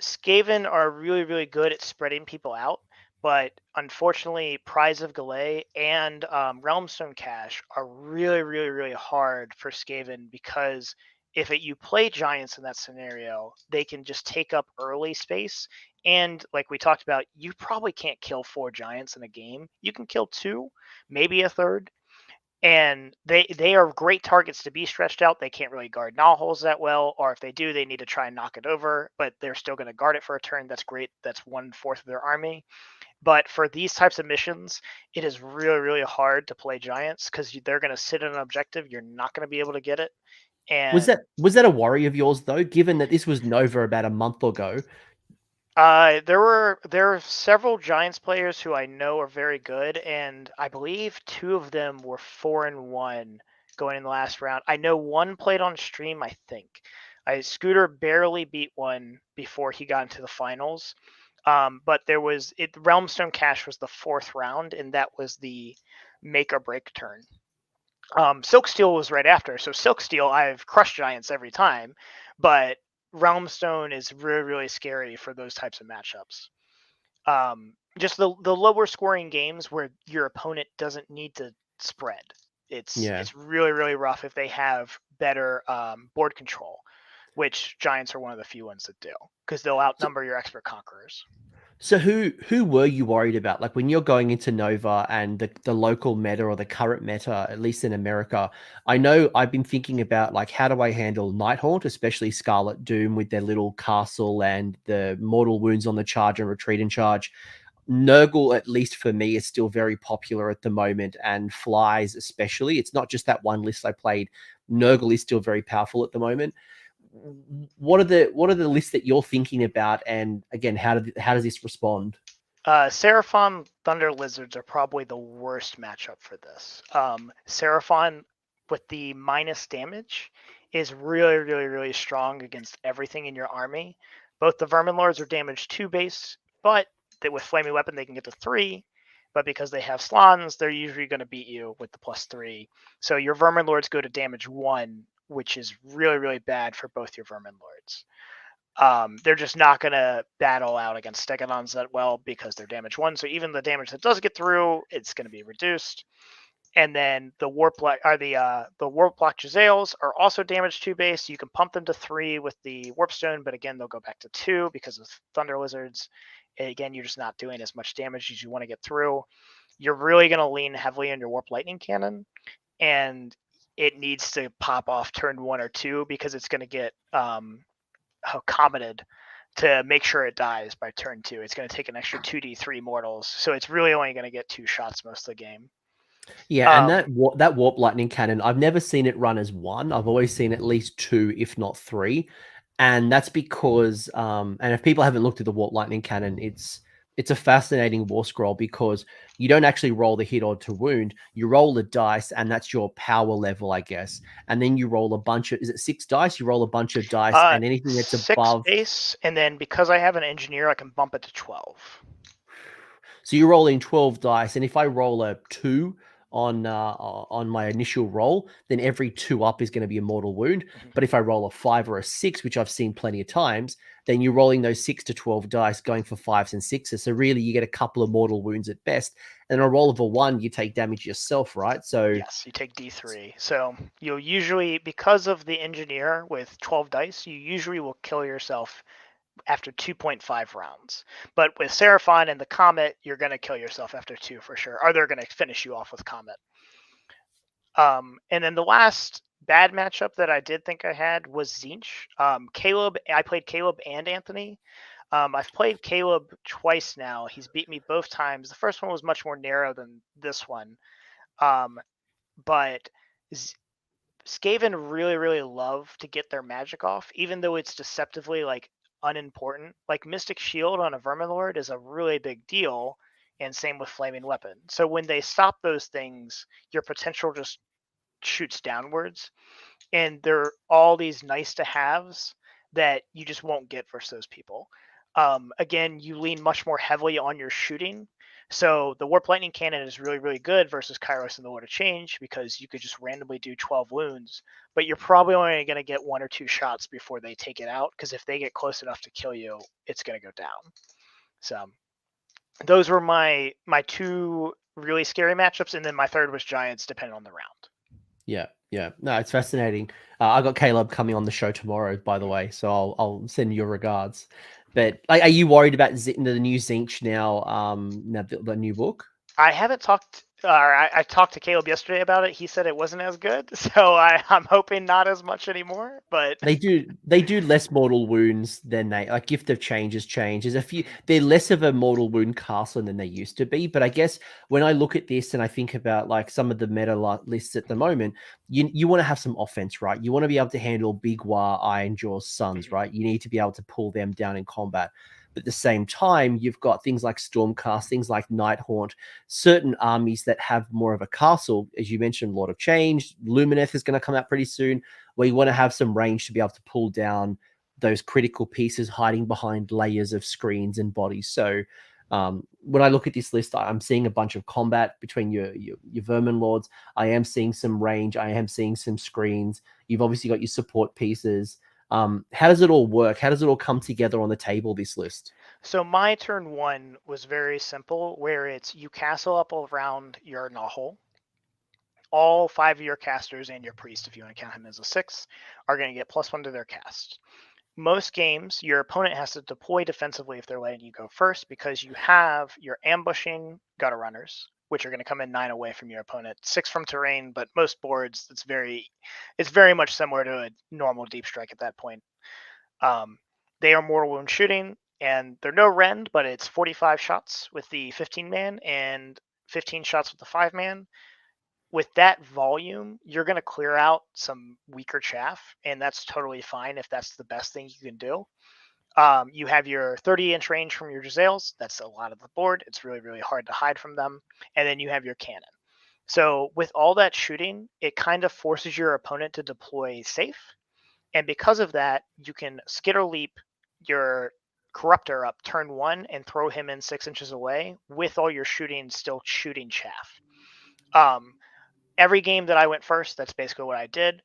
Skaven are really, really good at spreading people out, but unfortunately, Prize of Galay and Realmstone Cache are really, really, really hard for Skaven because if you play Giants in that scenario, they can just take up early space. And like we talked about, you probably can't kill 4 Giants in a game. You can kill 2, maybe a third. And they are great targets to be stretched out. They can't really guard gnaw holes that well, or if they do, they need to try and knock it over, but they're still going to guard it for a turn. That's great. That's 1/4 of their army. But for these types of missions, it is really, really hard to play Giants because they're going to sit in an objective. You're not going to be able to get it. And was that a worry of yours though, given that this was Nova about a month ago? there are several Giants players who I know are very good, and I believe 2 of them were 4-1 going in the last round. I know 1 played on stream, I think. Scooter barely beat 1 before he got into the finals. But Realmstone Cache was the 4th round, and that was the make or break turn. Silksteel was right after. So Silksteel, I've crushed Giants every time, but Realmstone is really, really scary for those types of matchups. Just the lower scoring games where your opponent doesn't need to spread. It's really, really rough if they have better board control, which Giants are one of the few ones that do, because they'll outnumber your expert conquerors. So who were you worried about? Like when you're going into Nova and the local meta or the current meta, at least in America, I know I've been thinking about like, how do I handle Nighthaunt, especially Scarlet Doom with their little castle and the mortal wounds on the charge and retreat and charge. Nurgle, at least for me, is still very popular at the moment, and Flies especially. It's not just that one list I played. Nurgle is still very powerful at the moment. What are the lists that you're thinking about, and again, how does this respond? Seraphon Thunder Lizards are probably the worst matchup for this. Seraphon with the minus damage is really, really, really strong against everything in your army. Both the Vermin Lords are damage 2 base, but with Flaming Weapon they can get to 3. But because they have Slans, they're usually going to beat you with the +3. So your Vermin Lords go to damage 1, which is really, really bad for both your Vermin Lords. They're just not going to battle out against Stegodons that well because they're damage 1. So even the damage that does get through, it's going to be reduced. And then the Warplock Jezzails are also damage 2 base. You can pump them to 3 with the Warpstone, but again, they'll go back to 2 because of Thunder Lizards. And again, you're just not doing as much damage as you want to get through. You're really going to lean heavily on your Warp Lightning Cannon, and it needs to pop off turn 1 or 2 because it's going to get commented to make sure it dies by turn 2. It's going to take an extra 2d3 mortals, so it's really only going to get 2 shots most of the game. Yeah, and that Warp Lightning Cannon, I've never seen it run as 1. I've always seen at least 2, if not 3. And that's because, and if people haven't looked at the Warp Lightning Cannon, it's a fascinating war scroll because you don't actually roll the hit or to wound. You roll the dice, and that's your power level, I guess. And then you roll a bunch of, is it 6 dice? You roll a bunch of dice, and anything that's 6 above... base, and then because I have an engineer, I can bump it to 12. So you're rolling 12 dice, and if I roll a 2 on my initial roll, then every 2 up is going to be a mortal wound. Mhm. But if I roll a 5 or a 6, which I've seen plenty of times, then you're rolling those 6 to 12 dice going for 5s and 6s. So really you get a couple of mortal wounds at best. And a roll of a 1, you take damage yourself, right? So Yes, you take D3. So you'll usually, because of the engineer with 12 dice, you usually will kill yourself after 2.5 rounds. But with Seraphon and the Comet, you're going to kill yourself after 2 for sure, or they're going to finish you off with Comet. And then the last bad matchup that I did think I had was Tzeentch. Caleb, I played Caleb and Anthony. I've played Caleb twice now. He's beat me both times. The first one was much more narrow than this one. But Skaven really, really love to get their magic off, even though it's deceptively like unimportant. Like Mystic Shield on a Vermin Lord is a really big deal, and same with Flaming Weapon. So when they stop those things, your potential just shoots downwards, and they're all these nice to haves that you just won't get versus those people. Again, you lean much more heavily on your shooting. So the Warp Lightning Cannon is really, really good versus Kairos and the Lord of Change because you could just randomly do 12 wounds, but you're probably only going to get 1 or 2 shots before they take it out, because if they get close enough to kill you, it's going to go down. So those were my 2 really scary matchups, and then my third was Giants, depending on the round. yeah, no, it's fascinating. I got Caleb coming on the show tomorrow, by the way, so I'll send your regards. But like, are you worried about the new Tzeentch now? Now the new book. I haven't talked. I talked to Caleb yesterday about it. He said it wasn't as good, so I'm hoping not as much anymore. But They do less mortal wounds than they like. Gift of Change has changed. There's a few. They're less of a mortal wound castle than they used to be. But I guess when I look at this and I think about like some of the meta lists at the moment, you want to have some offense, right? You want to be able to handle Big War, Iron Jaws, Suns, right? You need to be able to pull them down in combat. But at the same time, you've got things like Stormcast, things like Nighthaunt, certain armies that have more of a castle. As you mentioned, Lord of Change, Lumineth is going to come out pretty soon, where you want to have some range to be able to pull down those critical pieces hiding behind layers of screens and bodies. So when I look at this list, I'm seeing a bunch of combat between your Vermin Lords. I am seeing some range. I am seeing some screens. You've obviously got your support pieces. How does it all work? How does it all come together on the table, this list? so my turn 1 was very simple, where it's you castle up around your Nahol. All 5 of your casters and your priest, if you want to count him as a 6, are going to get +1 to their cast. Most games, your opponent has to deploy defensively if they're letting you go first, because you have your ambushing gutter runners, which are going to come in 9 away from your opponent, 6 from terrain, but most boards, it's very much similar to a normal deep strike at that point. They are mortal wound shooting, and they're no rend, but it's 45 shots with the 15-man and 15 shots with the 5-man. With that volume, you're going to clear out some weaker chaff, and that's totally fine if that's the best thing you can do. You have your 30-inch range from your Jezzails. That's a lot of the board. It's really, really hard to hide from them. And then you have your cannon. So with all that shooting, it kind of forces your opponent to deploy safe. And because of that, you can skitter leap your Corruptor up turn 1 and throw him in 6 inches away with all your shooting still shooting chaff. Every game that I went first, that's basically what I did.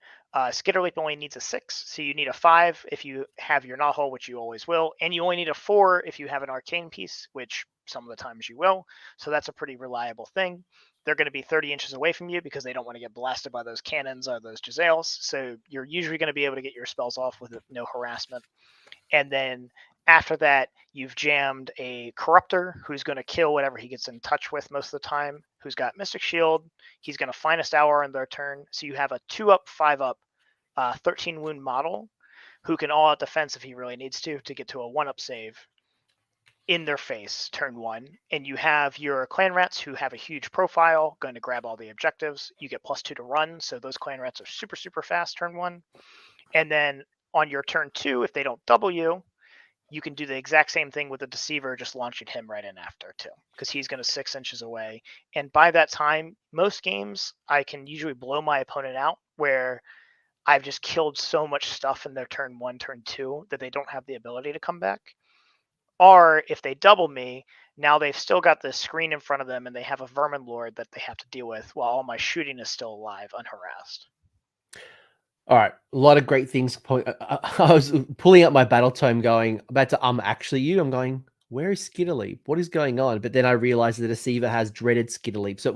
Skitter Leap only needs a 6, so you need a 5 if you have your Nahol, which you always will, and you only need a 4 if you have an Arcane piece, which some of the times you will. So that's a pretty reliable thing. They're going to be 30 inches away from you because they don't want to get blasted by those cannons or those Jezzails, so you're usually going to be able to get your spells off with no harassment. And then after that, you've jammed a Corruptor who's going to kill whatever he gets in touch with most of the time, who's got Mystic Shield. He's going to Finest Hour on their turn. So you have a 2-up, 5-up, 13 wound model who can all out defense if he really needs to get to a 1-up save in their face turn 1. And you have your Clan Rats who have a huge profile, going to grab all the objectives. You get +2 to run, so those Clan Rats are super, super fast turn 1. And then on your turn 2, if they don't double you, you can do the exact same thing with the Deceiver, just launching him right in after too, because he's going to 6 inches away. And by that time, most games, I can usually blow my opponent out where I've just killed so much stuff in their turn 1, turn 2 that they don't have the ability to come back. Or if they double me, now they've still got this screen in front of them and they have a Vermin Lord that they have to deal with while all my shooting is still alive, unharassed. All right, a lot of great things. I was pulling up my battletome going, about to actually you. I'm going, where is Skitterleap? What is going on? But then I realized the Deceiver has dreaded Skitterleap. So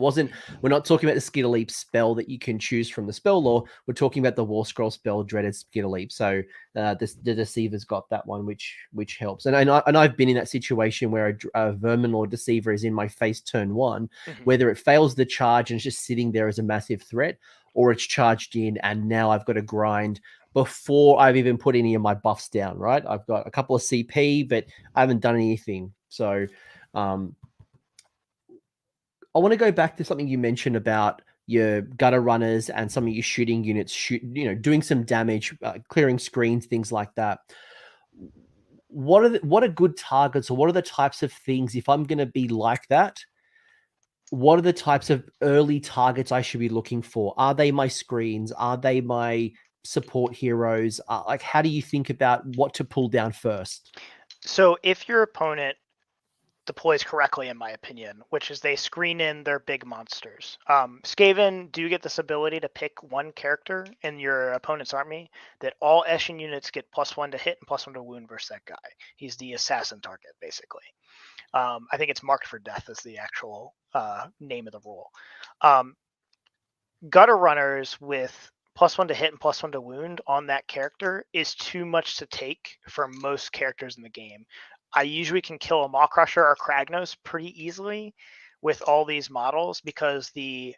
we're not talking about the Skitterleap spell that you can choose from the spell lore. We're talking about the War Scroll spell, dreaded Skitterleap. So the Deceiver's got that one, which helps. And I've been in that situation where a Vermin or Deceiver is in my face turn one, whether it fails the charge and it's just sitting there as a massive threat, or it's charged in and now I've got to grind before I've even put any of my buffs down, right? I've got a couple of CP, but I haven't done anything. So I want to go back to something you mentioned about your gutter runners and some of your shooting units, doing some damage, clearing screens, things like that. What are good targets, or what are the types of things, if I'm going to be like that, what are the types of early targets I should be looking for? Are they my screens? Are they my support heroes? Like, how do you think about what to pull down first? So if your opponent deploys correctly, in my opinion, which is they screen in their big monsters. Skaven do get this ability to pick one character in your opponent's army that all Eshin units get +1 to hit and +1 to wound versus that guy. He's the assassin target, basically. I think it's marked for death is the actual name of the rule. Gutter runners with +1 to hit and +1 to wound on that character is too much to take for most characters in the game. I usually can kill a Maw Crusher or Kragnos pretty easily with all these models because the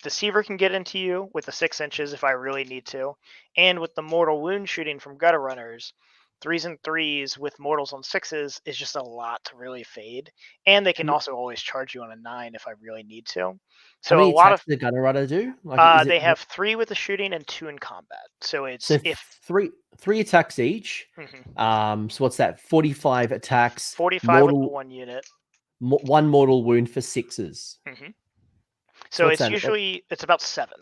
Deceiver can get into you with the 6 inches if I really need to. And with the mortal wound shooting from Gutter Runners, 3s and 3s with mortals on 6s is just a lot to really fade. And they can also always charge you on a 9 if I really need to. So How many a lot attacks of does the Gutter Runner do? Like, they have 3 with the shooting and 2 in combat. So it's so three attacks each. So what's that? 45 attacks. 45 with the 1 unit. One mortal wound for 6s. So what's it's that? usually it's about 7.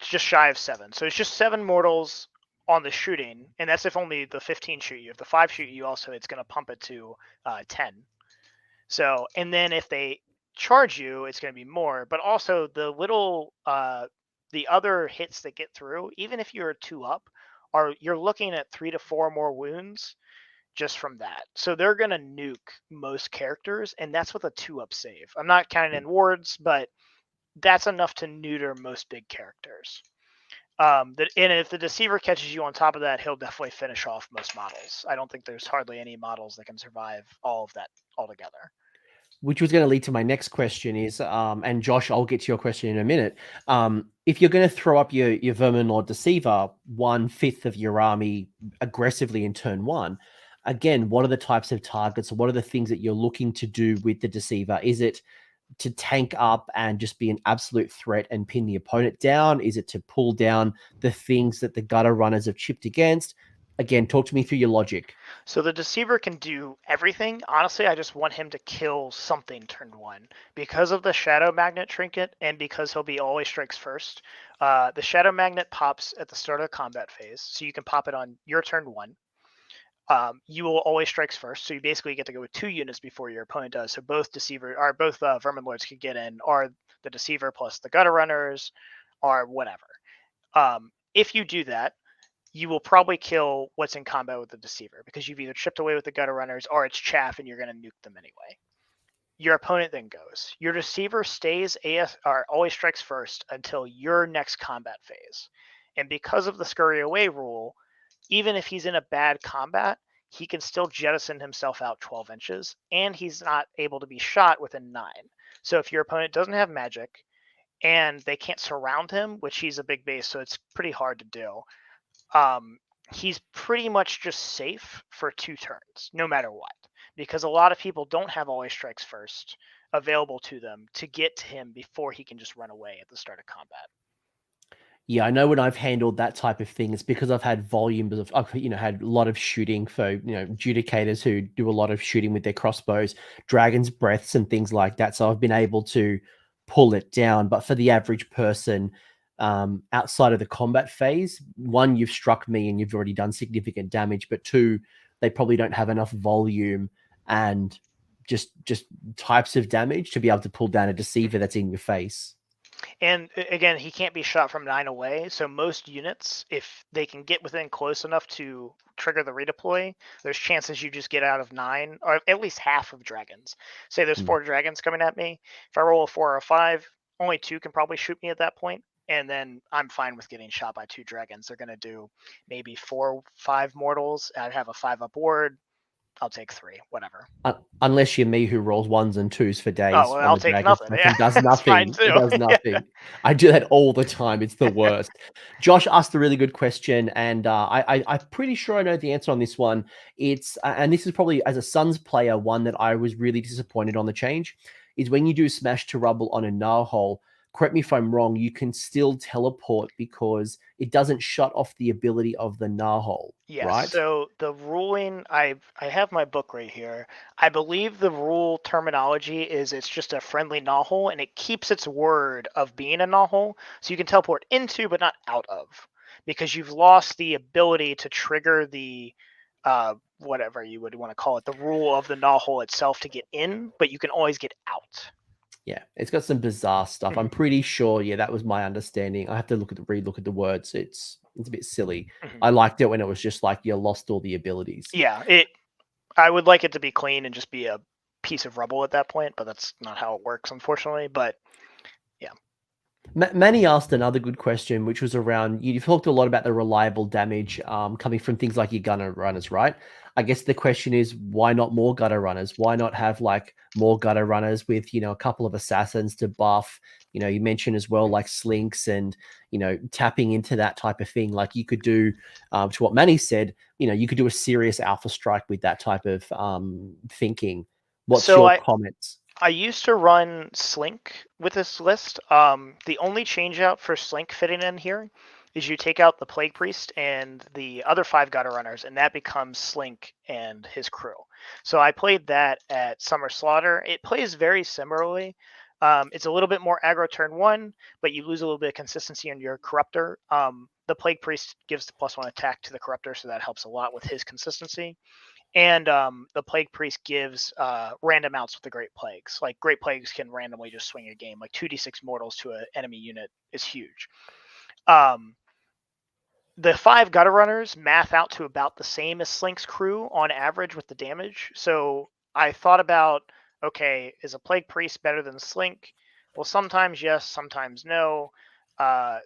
It's just shy of 7. So it's just 7 mortals on the shooting, and that's if only the 15 shoot you. If the 5 shoot you, also it's going to pump it to 10. So, and then if they charge you, it's going to be more. But also the little the other hits that get through, even if you're 2 up, you're looking at 3 to 4 more wounds just from that. So they're going to nuke most characters, and that's with a 2-up save. I'm not counting in wards, but that's enough to neuter most big characters. And if the Deceiver catches you on top of that, he'll definitely finish off most models. I don't think there's hardly any models that can survive all of that altogether. Which was going to lead to my next question is, and Josh, I'll get to your question in a minute. If you're going to throw up your Vermin or Deceiver 1/5 of your army aggressively in turn 1, again, what are the types of targets? What are the things that you're looking to do with the Deceiver? Is it to tank up and just be an absolute threat and pin the opponent down? Is it to pull down the things that the Gutter Runners have chipped against? Again, talk to me through your logic. So the Deceiver can do everything. Honestly, I just want him to kill something turn 1. Because of the Shadow Magnet trinket and because he'll be always strikes first, the Shadow Magnet pops at the start of the combat phase. So you can pop it on your turn 1. You will always strikes first, so you basically get to go with 2 units before your opponent does. So both Vermin Lords can get in, or the Deceiver plus the Gutter Runners, or whatever. If you do that, you will probably kill what's in combat with the Deceiver because you've either chipped away with the Gutter Runners or it's chaff and you're going to nuke them anyway. Your opponent then goes. Your Deceiver stays always strikes first until your next combat phase, and because of the scurry away rule, even if he's in a bad combat, he can still jettison himself out 12 inches, and he's not able to be shot within 9. So if your opponent doesn't have magic, and they can't surround him, which he's a big base, so it's pretty hard to do, he's pretty much just safe for 2 turns, no matter what. Because a lot of people don't have always strikes first available to them to get to him before he can just run away at the start of combat. Yeah, I know when I've handled that type of thing, it's because I've had volumes of, I've had a lot of shooting for, adjudicators who do a lot of shooting with their crossbows, dragon's breaths and things like that. So I've been able to pull it down. But for the average person, outside of the combat phase, 1, you've struck me and you've already done significant damage, but 2, they probably don't have enough volume and just types of damage to be able to pull down a deceiver that's in your face. And again, he can't be shot from 9 away. So most units, if they can get within close enough to trigger the redeploy, there's chances you just get out of 9, or at least half of dragons. Say there's 4 dragons coming at me. If I roll a 4 or a 5, only 2 can probably shoot me at that point. And then I'm fine with getting shot by 2 dragons. They're going to do maybe 4, 5 mortals. I'd have a 5 up ward. I'll take 3, whatever. Unless you're me who rolls 1s and 2s for days. Oh, well, I'll take nothing. Yeah, and does nothing. Fine too. It does nothing. Yeah. I do that all the time. It's the worst. Josh asked a really good question, and I'm pretty sure I know the answer on this one. It's and this is probably, as a Suns player, one that I was really disappointed on the change, is when you do smash to rubble on a gnaw hole. Correct me if I'm wrong, you can still teleport because it doesn't shut off the ability of the gnaw hole. Yes. Right? So the ruling, I have my book right here. I believe the rule terminology is it's just a friendly gnaw hole, and it keeps its word of being a gnaw hole, so you can teleport into but not out of, because you've lost the ability to trigger the whatever you would want to call it, the rule of the gnaw hole itself to get in, but you can always get out. Yeah, it's got some bizarre stuff. I'm pretty sure. Yeah, that was my understanding. I have to relook at the words. It's a bit silly. I liked it when it was just like you lost all the abilities. Yeah, I would like it to be clean and just be a piece of rubble at that point, but that's not how it works, unfortunately. But yeah. Manny asked another good question, which was around, you've talked a lot about the reliable damage coming from things like your gunner runners, right? I guess the question is, why not more gutter runners? Why not have like more gutter runners with, a couple of assassins to buff? You mentioned as well, like slinks and, tapping into that type of thing. Like you could do, to what Manny said, you could do a serious alpha strike with that type of thinking. What's your comments? I used to run Slink with this list. The only change out for Slink fitting in here is you take out the Plague Priest and the other 5 gutter runners, and that becomes Slink and his crew. So I played that at Summer Slaughter. It plays very similarly. It's a little bit more aggro turn 1, but you lose a little bit of consistency on your Corruptor. The Plague Priest gives the +1 attack to the Corruptor, so that helps a lot with his consistency. And the Plague Priest gives random outs with the Great Plagues. Like Great Plagues can randomly just swing a game. Like 2d6 mortals to an enemy unit is huge. The 5 gutter runners math out to about the same as Slink's crew on average with the damage. So I thought about, okay, is a Plague Priest better than Slink? Well, sometimes yes, sometimes no.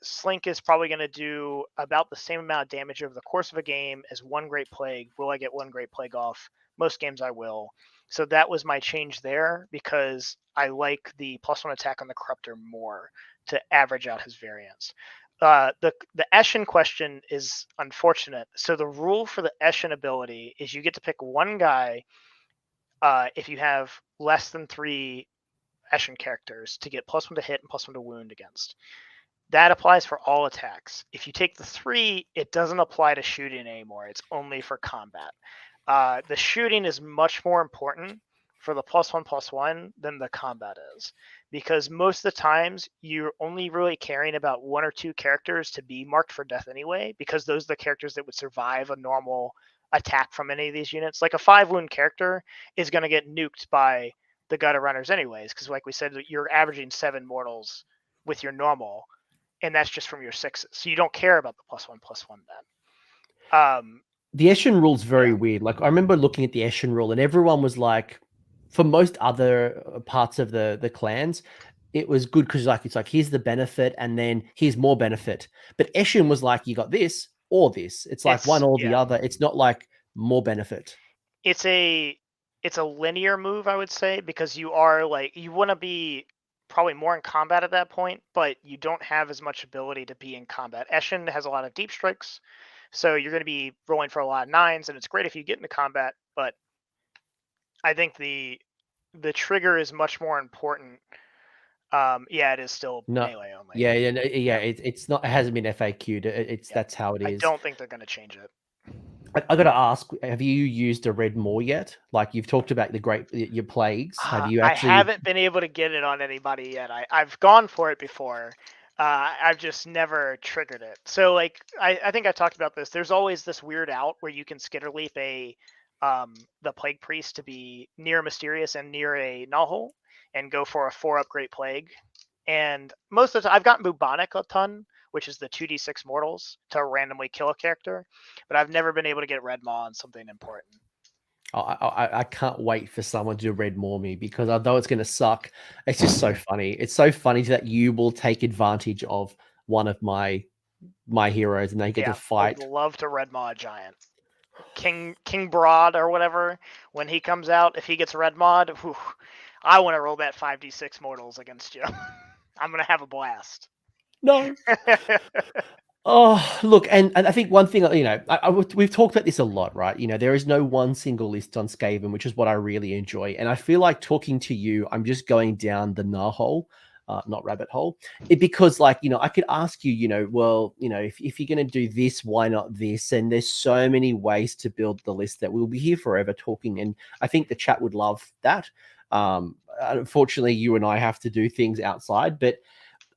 Slink is probably going to do about the same amount of damage over the course of a game as 1 Great Plague. Will I get 1 Great Plague off? Most games I will. So that was my change there, because I like the +1 attack on the Corruptor more to average out his variance. The Eshin question is unfortunate. So the rule for the Eshin ability is you get to pick 1 guy if you have less than 3 Eshin characters to get +1 to hit and +1 to wound against. That applies for all attacks. If you take the 3, it doesn't apply to shooting anymore. It's only for combat. The shooting is much more important for the +1/+1 than the combat is, because most of the times you're only really caring about 1 or 2 characters to be marked for death anyway, because those are the characters that would survive a normal attack from any of these units. Like a 5 wound character is going to get nuked by the gutter runners anyways, because like we said, you're averaging 7 mortals with your normal, and that's just from your 6s. So you don't care about the +1/+1 then. The Eshin rule's very weird. Like I remember looking at the Eshin rule, and everyone was like, for most other parts of the clans, it was good because it's like here's the benefit, and then here's more benefit. But Eshin was like, you got this or this. It's like one or the other. It's not like more benefit. It's a linear move, I would say, because you are like, you want to be probably more in combat at that point, but you don't have as much ability to be in combat. Eshin has a lot of deep strikes, so you're going to be rolling for a lot of 9s, and it's great if you get into combat, but I think the trigger is much more important. Yeah, it is still melee only. It's not. It hasn't been FAQ'd. That's how it is. I don't think they're going to change it. I got to ask: have you used a red maw yet? Like you've talked about your plagues. Have you actually? I haven't been able to get it on anybody yet. I've gone for it before. I've just never triggered it. So like I think I talked about this. There's always this weird out where you can skitter leap a the Plague Priest to be near Mysterious and near a Null, and go for a 4 upgrade Plague. And most of the time, I've gotten Bubonic a ton, which is the 2d6 mortals to randomly kill a character, but I've never been able to get Red Maw on something important. I can't wait for someone to Red Maw me, because although it's going to suck, it's just so funny. It's so funny that you will take advantage of one of my heroes and they get to fight. I would love to Red Maw a giant. King Broad or whatever, when he comes out, if he gets Red Mod, I want to roll that 5d6 mortals against you. I'm going to have a blast. No. Oh, look, and I think one thing, you know, we've talked about this a lot, right? You know, there is no one single list on Skaven, which is what I really enjoy. And I feel like talking to you, I'm just going down the nah hole, not rabbit hole. Because, like, you know, I could ask you, you know, well, you know, if you're going to do this, why not this? And there's so many ways to build the list that we'll be here forever talking. And I think the chat would love that. Unfortunately, you and I have to do things outside, but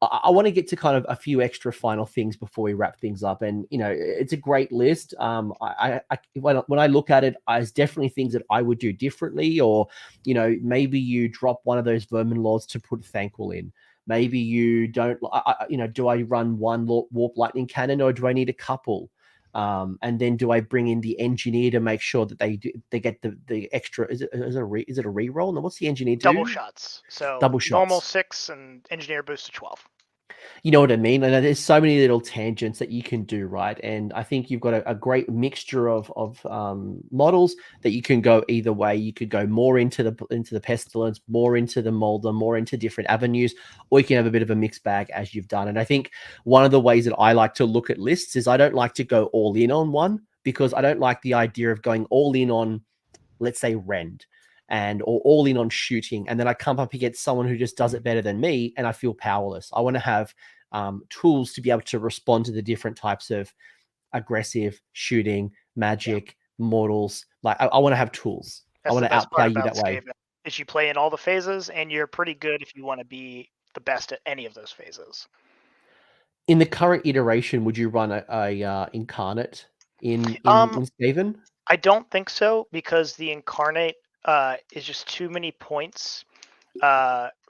I want to get to kind of a few extra final things before we wrap things up. And, you know, it's a great list. When I look at it, there's definitely things that I would do differently, or, you know, maybe you drop one of those Vermin Lords to put Thankful in. Maybe you don't, you know, do I run one Warp Lightning Cannon, or do I need a couple? And then do I bring in the engineer to make sure that they get the extra? Is it a reroll? No, what's the engineer do? Double shots. So double shots. Normal 6 and engineer boost to 12. You know what I mean? And there's so many little tangents that you can do, right? And I think you've got a great mixture of models that you can go either way. You could go more into the pestilence, more into the molder, more into different avenues, or you can have a bit of a mixed bag as you've done. And I think one of the ways that I like to look at lists is I don't like to go all in on one, because I don't like the idea of going all in on, let's say, Rend, or all in on shooting, and then I come up against someone who just does it better than me, and I feel powerless. I want to have tools to be able to respond to the different types of aggressive shooting, magic, mortals. Like I want to have tools. That's I want to outplay you that way. Skaven, is you play in all the phases, and you're pretty good if you want to be the best at any of those phases. In the current iteration, would you run a incarnate in Skaven? I don't think so, because the incarnate is just too many points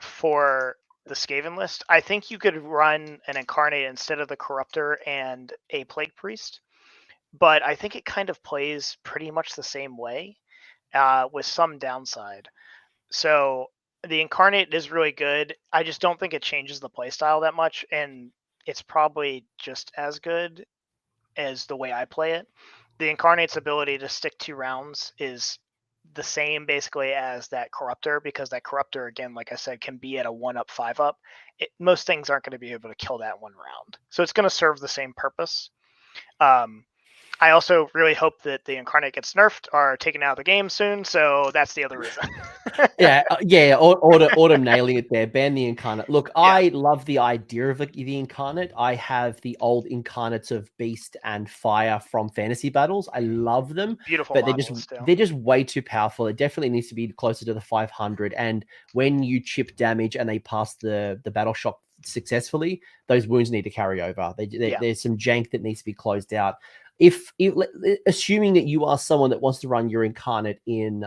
for the Skaven list. I think you could run an incarnate instead of the Corruptor and a Plague Priest, but I think it kind of plays pretty much the same way, with some downside. So the incarnate is really good. I just don't think it changes the playstyle that much, and it's probably just as good as the way I play it. The incarnate's ability to stick 2 rounds is the same basically as that Corruptor, because that Corruptor, again, like I said, can be at a 1-up, 5-up. Most things aren't going to be able to kill that 1 round. So it's going to serve the same purpose. I also really hope that the incarnate gets nerfed or taken out of the game soon, so that's the other reason. yeah, Autumn nailing it there. Ban the incarnate. Look, yeah. I love the idea of the incarnate. I have the old incarnates of Beast and Fire from fantasy battles. I love them. Beautiful, but they're just way too powerful. It definitely needs to be closer to the 500. And when you chip damage and they pass the battle shock successfully, those wounds need to carry over. There's some jank that needs to be closed out. If assuming that you are someone that wants to run your incarnate in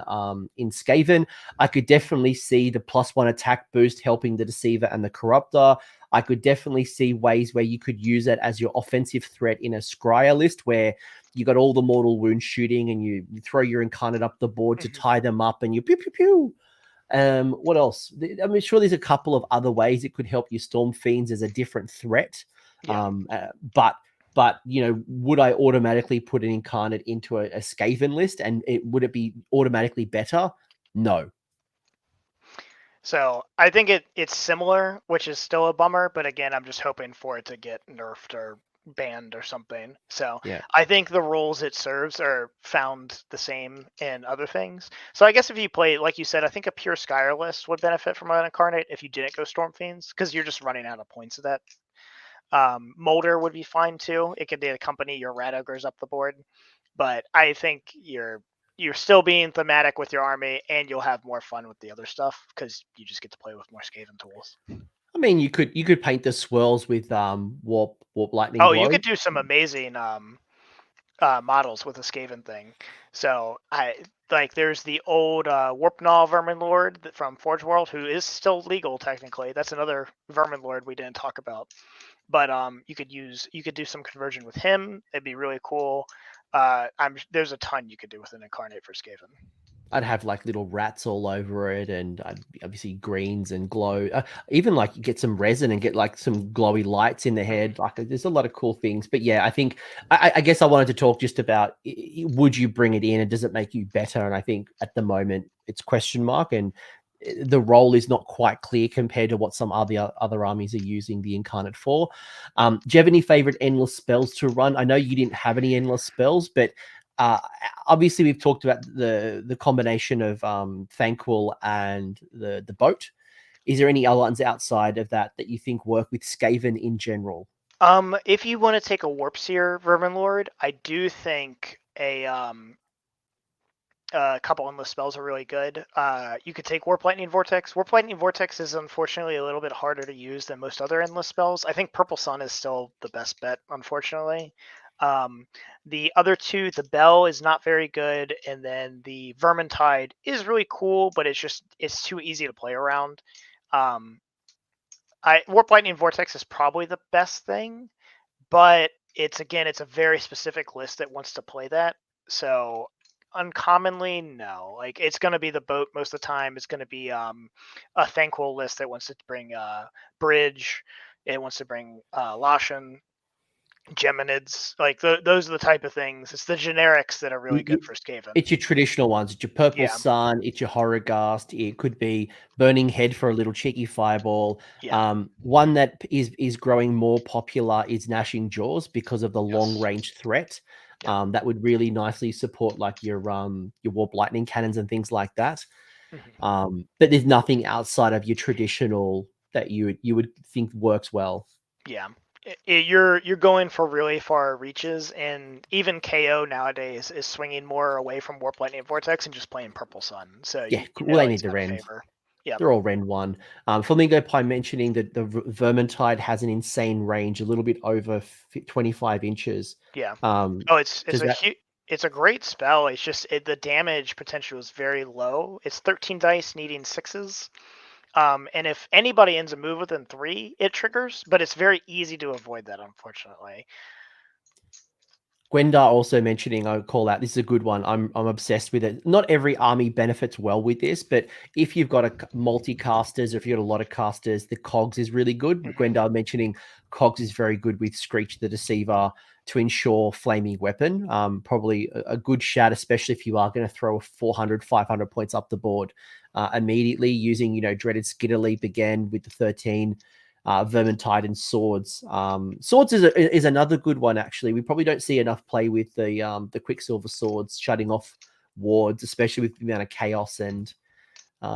Skaven, I could definitely see the +1 attack boost helping the Deceiver and the Corruptor. I could definitely see ways where you could use it as your offensive threat in a Scryer list, where you got all the mortal wound shooting and you throw your incarnate up the board to tie them up, and you pew pew pew. What else? I'm sure there's a couple of other ways it could help you. Storm Fiends as a different threat, But, you know, would I automatically put an incarnate into a Skaven list, and would it be automatically better? No. So I think it's similar, which is still a bummer. But again, I'm just hoping for it to get nerfed or banned or something. So yeah. I think the roles it serves are found the same in other things. So I guess if you play, like you said, I think a pure Skyer list would benefit from an incarnate if you didn't go Storm Fiends, because you're just running out of points of that. Molder would be fine too. It could accompany your Rat Ogres up the board, but I think you're still being thematic with your army, and you'll have more fun with the other stuff because you just get to play with more Skaven tools. I mean, you could paint the swirls with warp lightning. Oh, you could do some amazing models with a Skaven thing. So there's the old Warpnaw Vermin Lord from Forge World, who is still legal technically. That's another Vermin Lord we didn't talk about. But you could do some conversion with him. It'd be really cool. There's a ton you could do with an incarnate for Skaven. I'd have like little rats all over it, and I'd obviously greens and glow. Even like get some resin and get like some glowy lights in the head. Like there's a lot of cool things. But yeah, I think I guess I wanted to talk just about would you bring it in and does it make you better? And I think at the moment it's question mark, and the role is not quite clear compared to what some other armies are using the incarnate for. Do you have any favorite endless spells to run? I know you didn't have any endless spells, but obviously we've talked about the combination of Thankful and the boat. Is there any other ones outside of that you think work with Skaven in general? If you want to take a Warp Seer Vermin Lord, I do think a couple endless spells are really good. You could take Warp Lightning Vortex. Warp Lightning Vortex is unfortunately a little bit harder to use than most other endless spells. I think Purple Sun is still the best bet, unfortunately. The other two, the Bell is not very good, and then the Vermintide is really cool, but it's too easy to play around. Warp Lightning Vortex is probably the best thing, but it's a very specific list that wants to play that. So uncommonly, no. Like it's going to be the boat most of the time. It's going to be a Thankful list that wants to bring Bridge. It wants to bring Lashen, Geminids. Like those are the type of things. It's the generics that are really good for Skaven. It's your traditional ones. It's your Purple Sun. It's your Horrorghast. It could be Burning Head for a little cheeky fireball. Yeah. One that is growing more popular is Gnashing Jaws because of the long range threat. That would really nicely support like your Warp Lightning cannons and things like that. But there's nothing outside of your traditional that you would think works well. Yeah. You're going for really far reaches, and even KO nowadays is swinging more away from Warp Lightning Vortex and just playing Purple Sun. So yeah, they need the Rend. Yeah, they're all Rend 1. Flamingo Pie mentioning that the Vermintide has an insane range, a little bit over 25 inches. Yeah. It's a great spell. It's just the damage potential is very low. It's 13 dice needing 6s. And if anybody ends a move within 3, it triggers, but it's very easy to avoid that, unfortunately. Gwendar also mentioning, I call out, this is a good one. I'm obsessed with it. Not every army benefits well with this, but if you've got a multi-casters or if you've got a lot of casters, the Cogs is really good. Gwendar mentioning Cogs is very good with Screech the Deceiver to ensure Flaming Weapon. Probably a good shout, especially if you are going to throw 400, 500 points up the board immediately using, Dreaded Skitter Leap again with the 13. Vermintide and Swords. Swords is another good one, actually. We probably don't see enough play with the Quicksilver Swords shutting off wards, especially with the amount of chaos and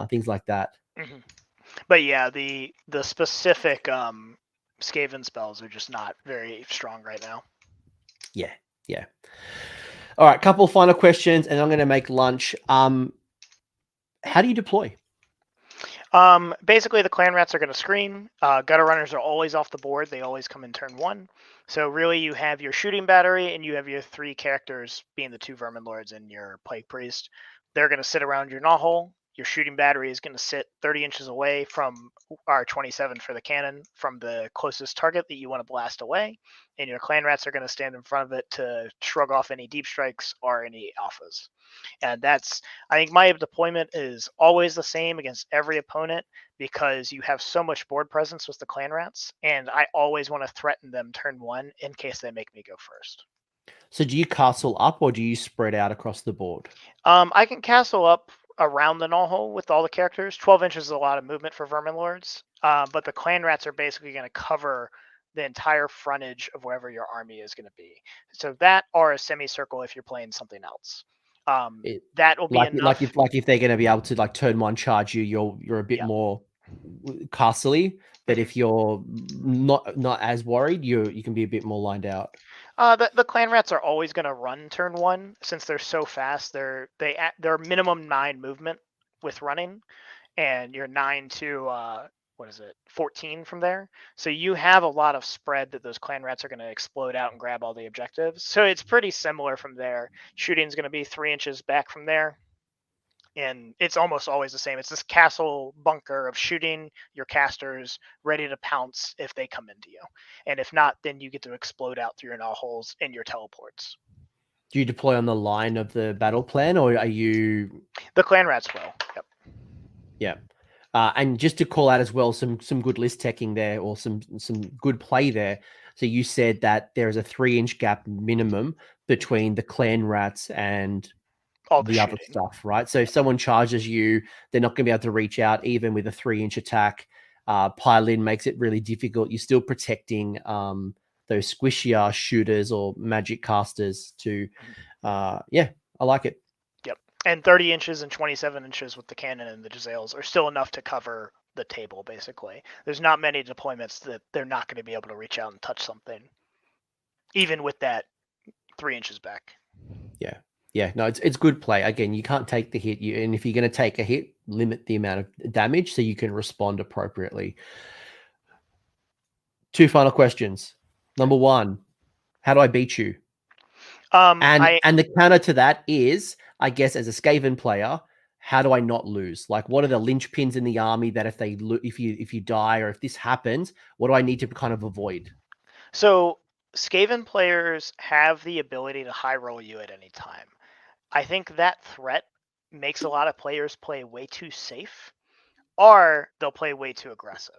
things like that. But yeah, the specific Skaven spells are just not very strong right now. Yeah. All right, couple final questions, and I'm going to make lunch. How do you deploy? Basically, the clan rats are going to screen. Gutter runners are always off the board. They always come in turn 1. So really, you have your shooting battery, and you have your 3 characters, being the 2 vermin lords and your plague priest. They're going to sit around your knothole. Your shooting battery is going to sit 30 inches away from R27 for the cannon, from the closest target that you want to blast away. And your clan rats are going to stand in front of it to shrug off any deep strikes or any alphas. And I think my deployment is always the same against every opponent because you have so much board presence with the clan rats, and I always want to threaten them turn 1 in case they make me go first. So do you castle up or do you spread out across the board? I can castle up around the knothole with all the characters. 12 inches is a lot of movement for vermin lords, but the clan rats are basically going to cover the entire frontage of wherever your army is going to be. So that or a semicircle if you're playing something else. That will be enough. If they're going to be able to like turn 1 charge you, you're a bit more castly. But if you're not as worried, you can be a bit more lined out. The clan rats are always going to run turn 1 since they're so fast. They're minimum 9 movement with running, and you're 9 to 14 from there. So you have a lot of spread that those clan rats are going to explode out and grab all the objectives. So it's pretty similar from there. Shooting is going to be 3 inches back from there. And it's almost always the same. It's this castle bunker of shooting your casters ready to pounce if they come into you. And if not, then you get to explode out through your null holes and your teleports. Do you deploy on the line of the battle plan, or are you... The clan rats will. Yep. Yeah. And just to call out as well, some good list teching there, or some good play there. So you said that there is a 3-inch gap minimum between the clan rats and all the other stuff, right? So if someone charges you, they're not going to be able to reach out even with a 3-inch attack. Pile in makes it really difficult. You're still protecting those squishier shooters or magic casters to, yeah, I like it. Yep. And 30 inches and 27 inches with the cannon and the Giselles are still enough to cover the table, basically. There's not many deployments that they're not going to be able to reach out and touch something, even with that 3 inches back. Yeah. Yeah, no, it's good play. Again, you can't take the hit. And if you're going to take a hit, limit the amount of damage so you can respond appropriately. 2 final questions. Number 1, how do I beat you? And the counter to that is, I guess, as a Skaven player, how do I not lose? Like, what are the linchpins in the army that if you die or if this happens, what do I need to kind of avoid? So Skaven players have the ability to high roll you at any time. I think that threat makes a lot of players play way too safe, or they'll play way too aggressive.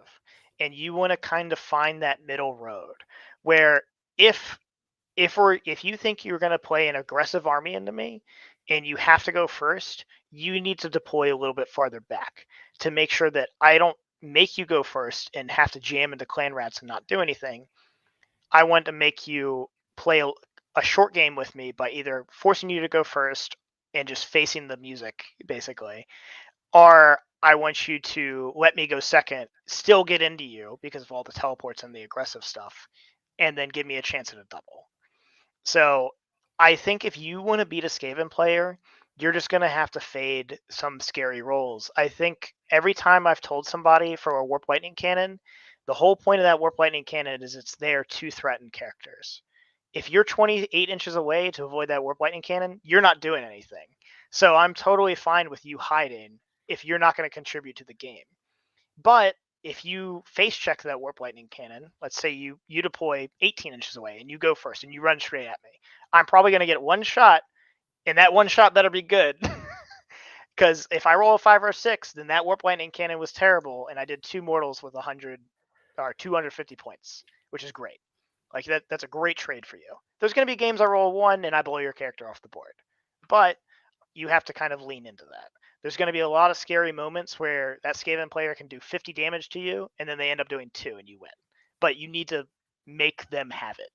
And you want to kind of find that middle road where if you think you're going to play an aggressive army into me and you have to go first, you need to deploy a little bit farther back to make sure that I don't make you go first and have to jam into clan rats and not do anything. I want to make you play a short game with me by either forcing you to go first and just facing the music, basically, or I want you to let me go second, still get into you because of all the teleports and the aggressive stuff, and then give me a chance at a double. So I think if you want to beat a Skaven player, you're just going to have to fade some scary rolls. I think every time I've told somebody for a Warp Lightning Cannon, the whole point of that Warp Lightning Cannon is it's there to threaten characters. If you're 28 inches away to avoid that Warp Lightning Cannon, you're not doing anything. So I'm totally fine with you hiding if you're not going to contribute to the game. But if you face check that Warp Lightning Cannon, let's say you deploy 18 inches away and you go first and you run straight at me, I'm probably going to get one shot, and that one shot better be good. Because if I roll a 5 or a 6, then that Warp Lightning Cannon was terrible, and I did 2 mortals with 100 or 250 points, which is great. Like that's a great trade for you. There's going to be games I roll 1 and I blow your character off the board, but you have to kind of lean into that. There's going to be a lot of scary moments where that Skaven player can do 50 damage to you, and then they end up doing 2 and you win. But you need to make them have it.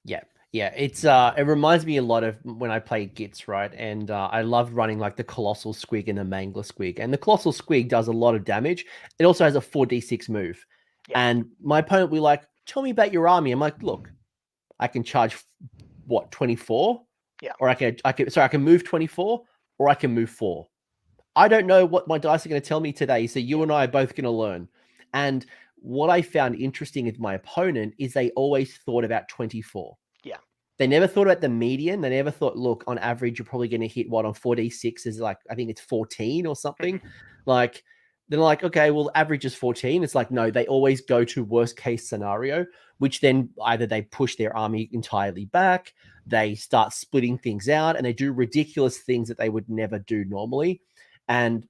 Yeah. Yeah, it reminds me a lot of when I play Gits, right? And I love running like the Colossal Squig and the Mangler Squig. And the Colossal Squig does a lot of damage. It also has a 4d6 move. Yeah. And my opponent will be like, tell me about your army. I'm like, look, I can charge, what, 24? Yeah. Or I can move 24, or I can move 4. I don't know what my dice are going to tell me today. So you and I are both going to learn. And what I found interesting with my opponent is they always thought about 24. Yeah. They never thought about the median. They never thought, look, on average, you're probably going to hit what on 4d6 is like, I think it's 14 or something. Like, they're like, okay, well, average is 14. It's like, no, they always go to worst case scenario, which then either they push their army entirely back, they start splitting things out, and they do ridiculous things that they would never do normally. And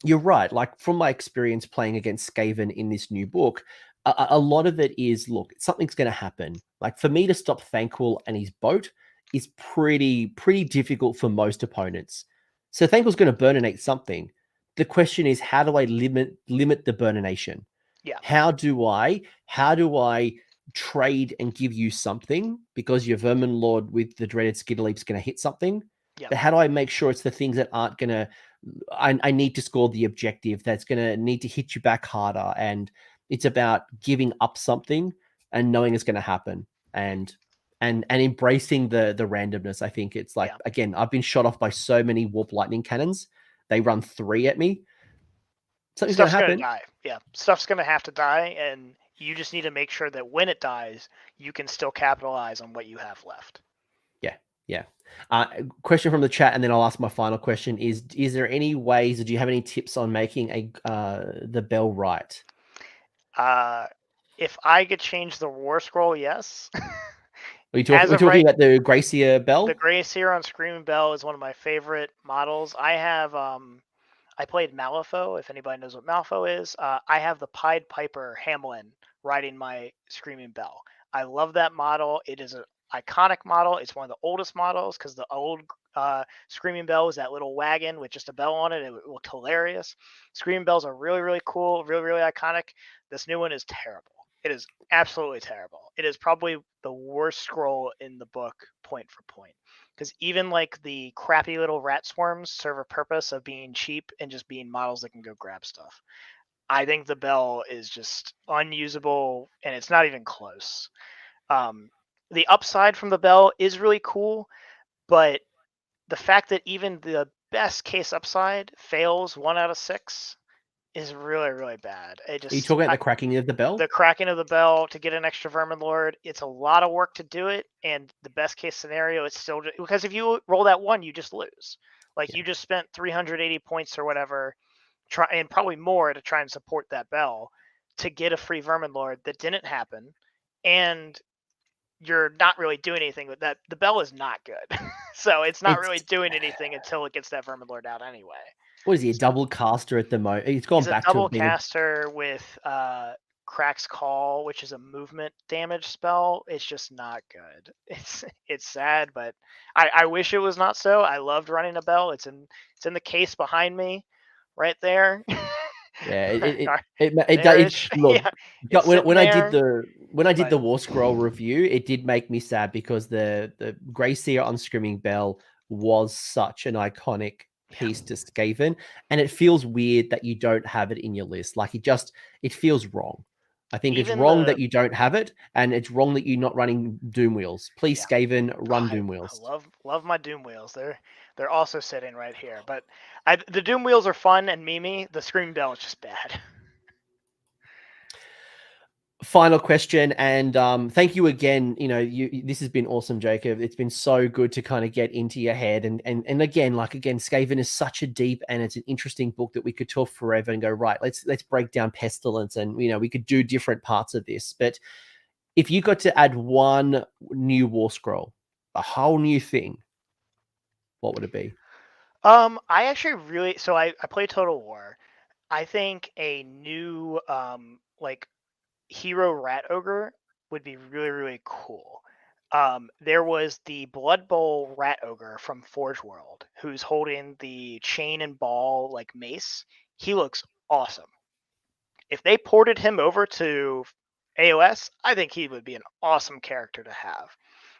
you're right. Like, from my experience playing against Skaven in this new book, a lot of it is, look, something's going to happen. Like, for me to stop Thankful and his boat is pretty difficult for most opponents. So Thankful's going to burninate something. The question is, how do I limit the burnination? Yeah. How do I trade and give you something because your Vermin Lord with the dreaded Skitterleap is going to hit something? Yeah. But how do I make sure it's the things that aren't going to, I need to score the objective that's going to need to hit you back harder. And it's about giving up something and knowing it's going to happen and embracing the randomness. I think it's like, again, I've been shot off by so many Warp Lightning Cannons. They run 3 at me. Something's going to happen. Yeah, stuff's gonna have to die, and you just need to make sure that when it dies, you can still capitalize on what you have left. Yeah. Question from the chat, and then I'll ask my final question: Is there any ways? Do you have any tips on making the bell right? If I could change the war scroll, yes. We're As of talking right, about the Gracier bell. the Gray Seer on Screaming Bell is one of my favorite models. I have I played Malifaux, if anybody knows what Malifaux is. I have the Pied Piper Hamlin riding my Screaming Bell. I love that model. It is an iconic model. It's one of the oldest models because the old Screaming Bell was that little wagon with just a bell on it. It looked hilarious. Screaming Bells are really, really cool, really, really iconic. This new one is terrible. It is absolutely terrible. It is probably the worst scroll in the book, point for point. Because even like the crappy little rat swarms serve a purpose of being cheap and just being models that can go grab stuff. I think the bell is just unusable, and it's not even close. The upside from the bell is really cool, but the fact that even the best case upside fails 1 out of 6 is really, really bad. Are you talking about the cracking of the bell? The cracking of the bell to get an extra Vermin Lord, it's a lot of work to do it, and the best case scenario, it's still because if you roll that 1, you just lose. Like you just spent 380 points or whatever, and probably more to try and support that bell to get a free Vermin Lord that didn't happen, and you're not really doing anything with that. The bell is not good, so it's not really doing anything until it gets that Vermin Lord out anyway. What is he, a double caster at the moment? He's gone back to double caster with Crack's Call, which is a movement damage spell. It's just not good. It's sad, but I wish it was not so. I loved running a bell. It's in the case behind me, right there. Yeah, look. Yeah, when I did the War Scroll review, it did make me sad because the Grey Seer on Screaming Bell was such an iconic piece to Skaven, and it feels weird that you don't have it in your list. Like it feels wrong. I think it's wrong that you don't have it, and it's wrong that you're not running Doom Wheels. Please, Skaven, run Doom Wheels. I love my Doom Wheels. They're also sitting right here. But the Doom Wheels are fun and memey. The Screaming Bell is just bad. Final question, and thank you again. This has been awesome, Jacob. It's been so good to kind of get into your head, and again, Skaven is such a deep and it's an interesting book that we could talk forever and go, right, let's break down Pestilence, and we could do different parts of this. But if you got to add one new War Scroll, a whole new thing, what would it be? I actually really I play Total War. I think a new hero rat ogre would be really, really cool. There was the Blood Bowl rat ogre from Forge World who's holding the chain and ball like mace. He looks awesome. If they ported him over to AOS, I think he would be an awesome character to have,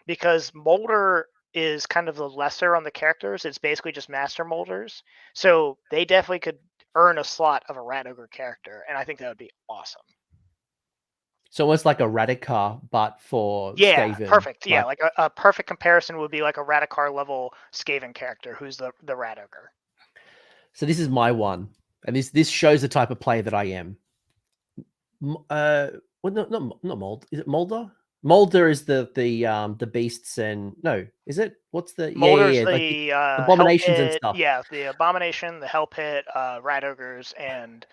because Molder is kind of the lesser on the characters. It's basically just master molders, so they definitely could earn a slot of a rat ogre character, and I think that would be awesome. So almost like a Radikar, but for Skaven. Perfect. Yeah, like a perfect comparison would be like a Radikar level Skaven character who's the rat ogre. So this is my one, and this shows the type of player that I am. Well, not Mold. Is it Molder? Molder is the beasts, and no, is it? What's the Molder's the abominations and stuff? Yeah, the abomination, the hell pit, rat ogres, and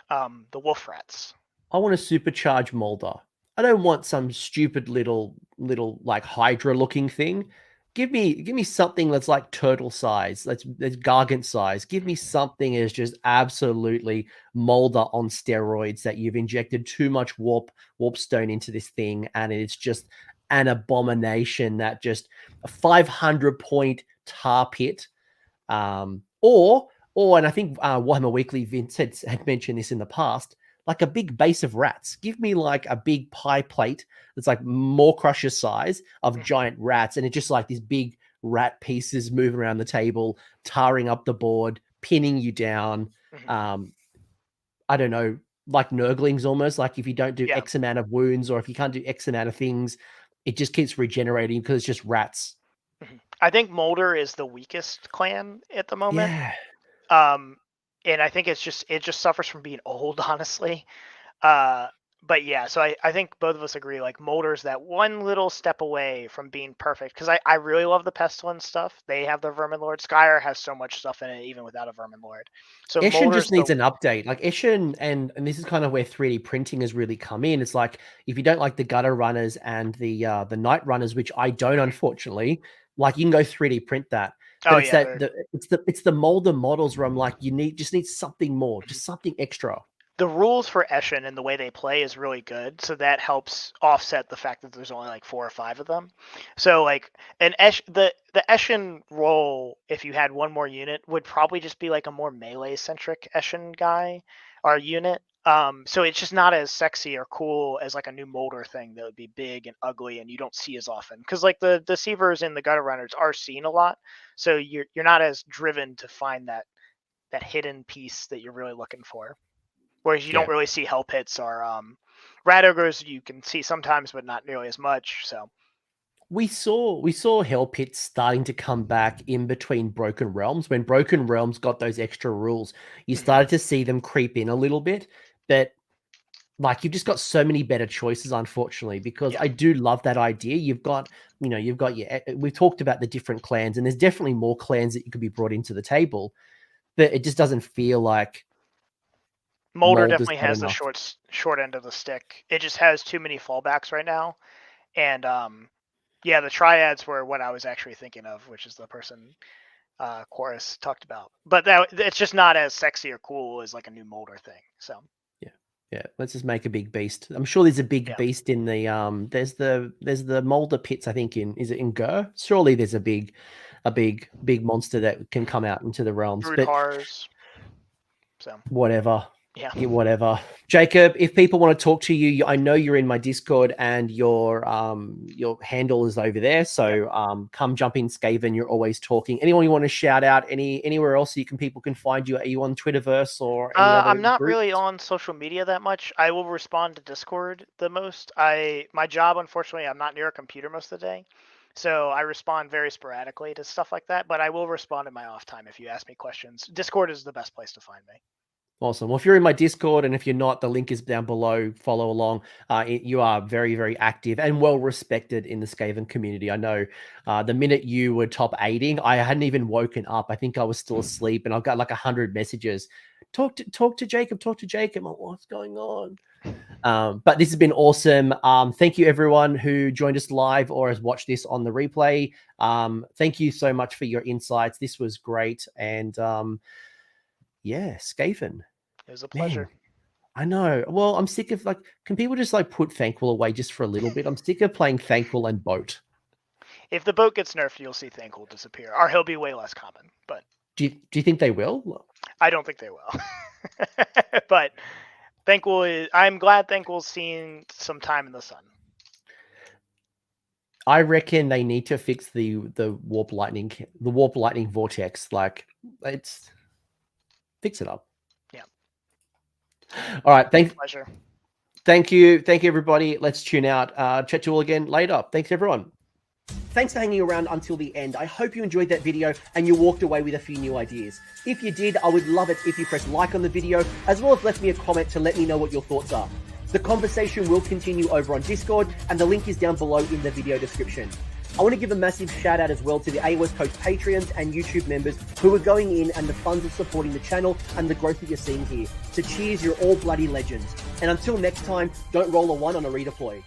the wolf rats. I want to supercharge Molder. I don't want some stupid little like Hydra looking thing. Give me something that's like turtle size, that's gargant size. Give me something that's just absolutely Molder on steroids, that you've injected too much warp stone into this thing, and it's just an abomination. That just a 500 point tar pit, and I think Warhammer Weekly Vince had mentioned this in the past. Like a big base of rats. Give me like a big pie plate that's like more crusher size of giant rats, and it's just like these big rat pieces moving around the table, tarring up the board, pinning you down. I don't know, like Nurglings almost. Like if you don't do X amount of wounds, or if you can't do X amount of things, it just keeps regenerating because it's just rats. I think Molder is the weakest clan at the moment. Yeah. and I think it just suffers from being old, honestly. But yeah, so I think both of us agree, like Molder's that one little step away from being perfect, because I really love the Pestilence stuff. They have the Vermin Lord. Skyr has so much stuff in it, even without a Vermin Lord. So Eshin Molder's just needs an update. Like Eshin, and this is kind of where 3D printing has really come in. It's like, if you don't like the gutter runners and the night runners, which I don't, unfortunately, like you can go 3D print that. But it's yeah, it's the molder models where I'm like, just need something more, just something extra. the rules for Eshin and the way they play is really good, so that helps offset the fact that there's only like 4 or 5 of them. So like the Eshin role, if you had one more unit, would probably just be like a more melee centric Eshin guy or unit. So it's just not as sexy or cool as like a new Molder thing that would be big and ugly and you don't see as often. Because like the Deceivers and the Gutter Runners are seen a lot, so you're not as driven to find that hidden piece that you're really looking for. Whereas you don't really see Hell Pits or Rat Ogres. You can see sometimes, but not nearly as much. So we saw Hell Pits starting to come back in between Broken Realms. When Broken Realms got those extra rules, you started to see them creep in a little bit. But like, you've just got so many better choices, unfortunately, because I do love that idea. You've got we've talked about the different clans, and there's definitely more clans that you could be brought into the table, but it just doesn't feel like Molder definitely has the short end of the stick. It just has too many fallbacks right now. And yeah, the triads were what I was actually thinking of, which is the person Chorus talked about. But it's just not as sexy or cool as like a new Molder thing. So yeah, let's just make a big beast. I'm sure there's a big beast in the there's the Molder pits, I think, is it in Gur? Surely there's a big monster that can come out into the realms. Brood Horrors. So whatever. Yeah, whatever. Jacob, if people want to talk to you, I know you're in my Discord and your handle is over there. So come jump in, Skaven. You're always talking. Anyone you want to shout out? Anywhere else people can find you? Are you on Twitterverse or any other I'm not groups? really on social media that much. I will respond to Discord the most. My job, unfortunately, I'm not near a computer most of the day. So I respond very sporadically to stuff like that, but I will respond in my off time if you ask me questions. Discord is the best place to find me. Awesome. Well, if you're in my Discord, and if you're not, the link is down below. Follow along. You are very, very active and well respected in the Skaven community. I know the minute you were top 8ing, I hadn't even woken up. I think I was still asleep, and I've got like 100 messages. Talk to Jacob. Talk to Jacob. Like, what's going on? But this has been awesome. Thank you, everyone who joined us live or has watched this on the replay. Thank you so much for your insights. This was great. And yeah, Skaven. It was a pleasure. Man, I know. Well, I'm sick of can people just put Thankful away just for a little bit? I'm sick of playing Thankful and Boat. If the Boat gets nerfed, you'll see Thankful disappear, or he'll be way less common. But do you think they will? I don't think they will. But Thankful I'm glad Thankful's seen some time in the sun. I reckon they need to fix the warp lightning vortex. Fix it up. Yeah. All right. Pleasure. Thank you, everybody. Let's tune out. Chat to you all again later. Thanks, everyone. Thanks for hanging around until the end. I hope you enjoyed that video and you walked away with a few new ideas. If you did, I would love it if you press like on the video, as well as left me a comment to let me know what your thoughts are. The conversation will continue over on Discord, and the link is down below in the video description. I want to give a massive shout out as well to the AOS Coach Patreons and YouTube members who are going in, and the funds are supporting the channel and the growth that you're seeing here. So cheers, you're all bloody legends. And until next time, don't roll a 1 on a redeploy.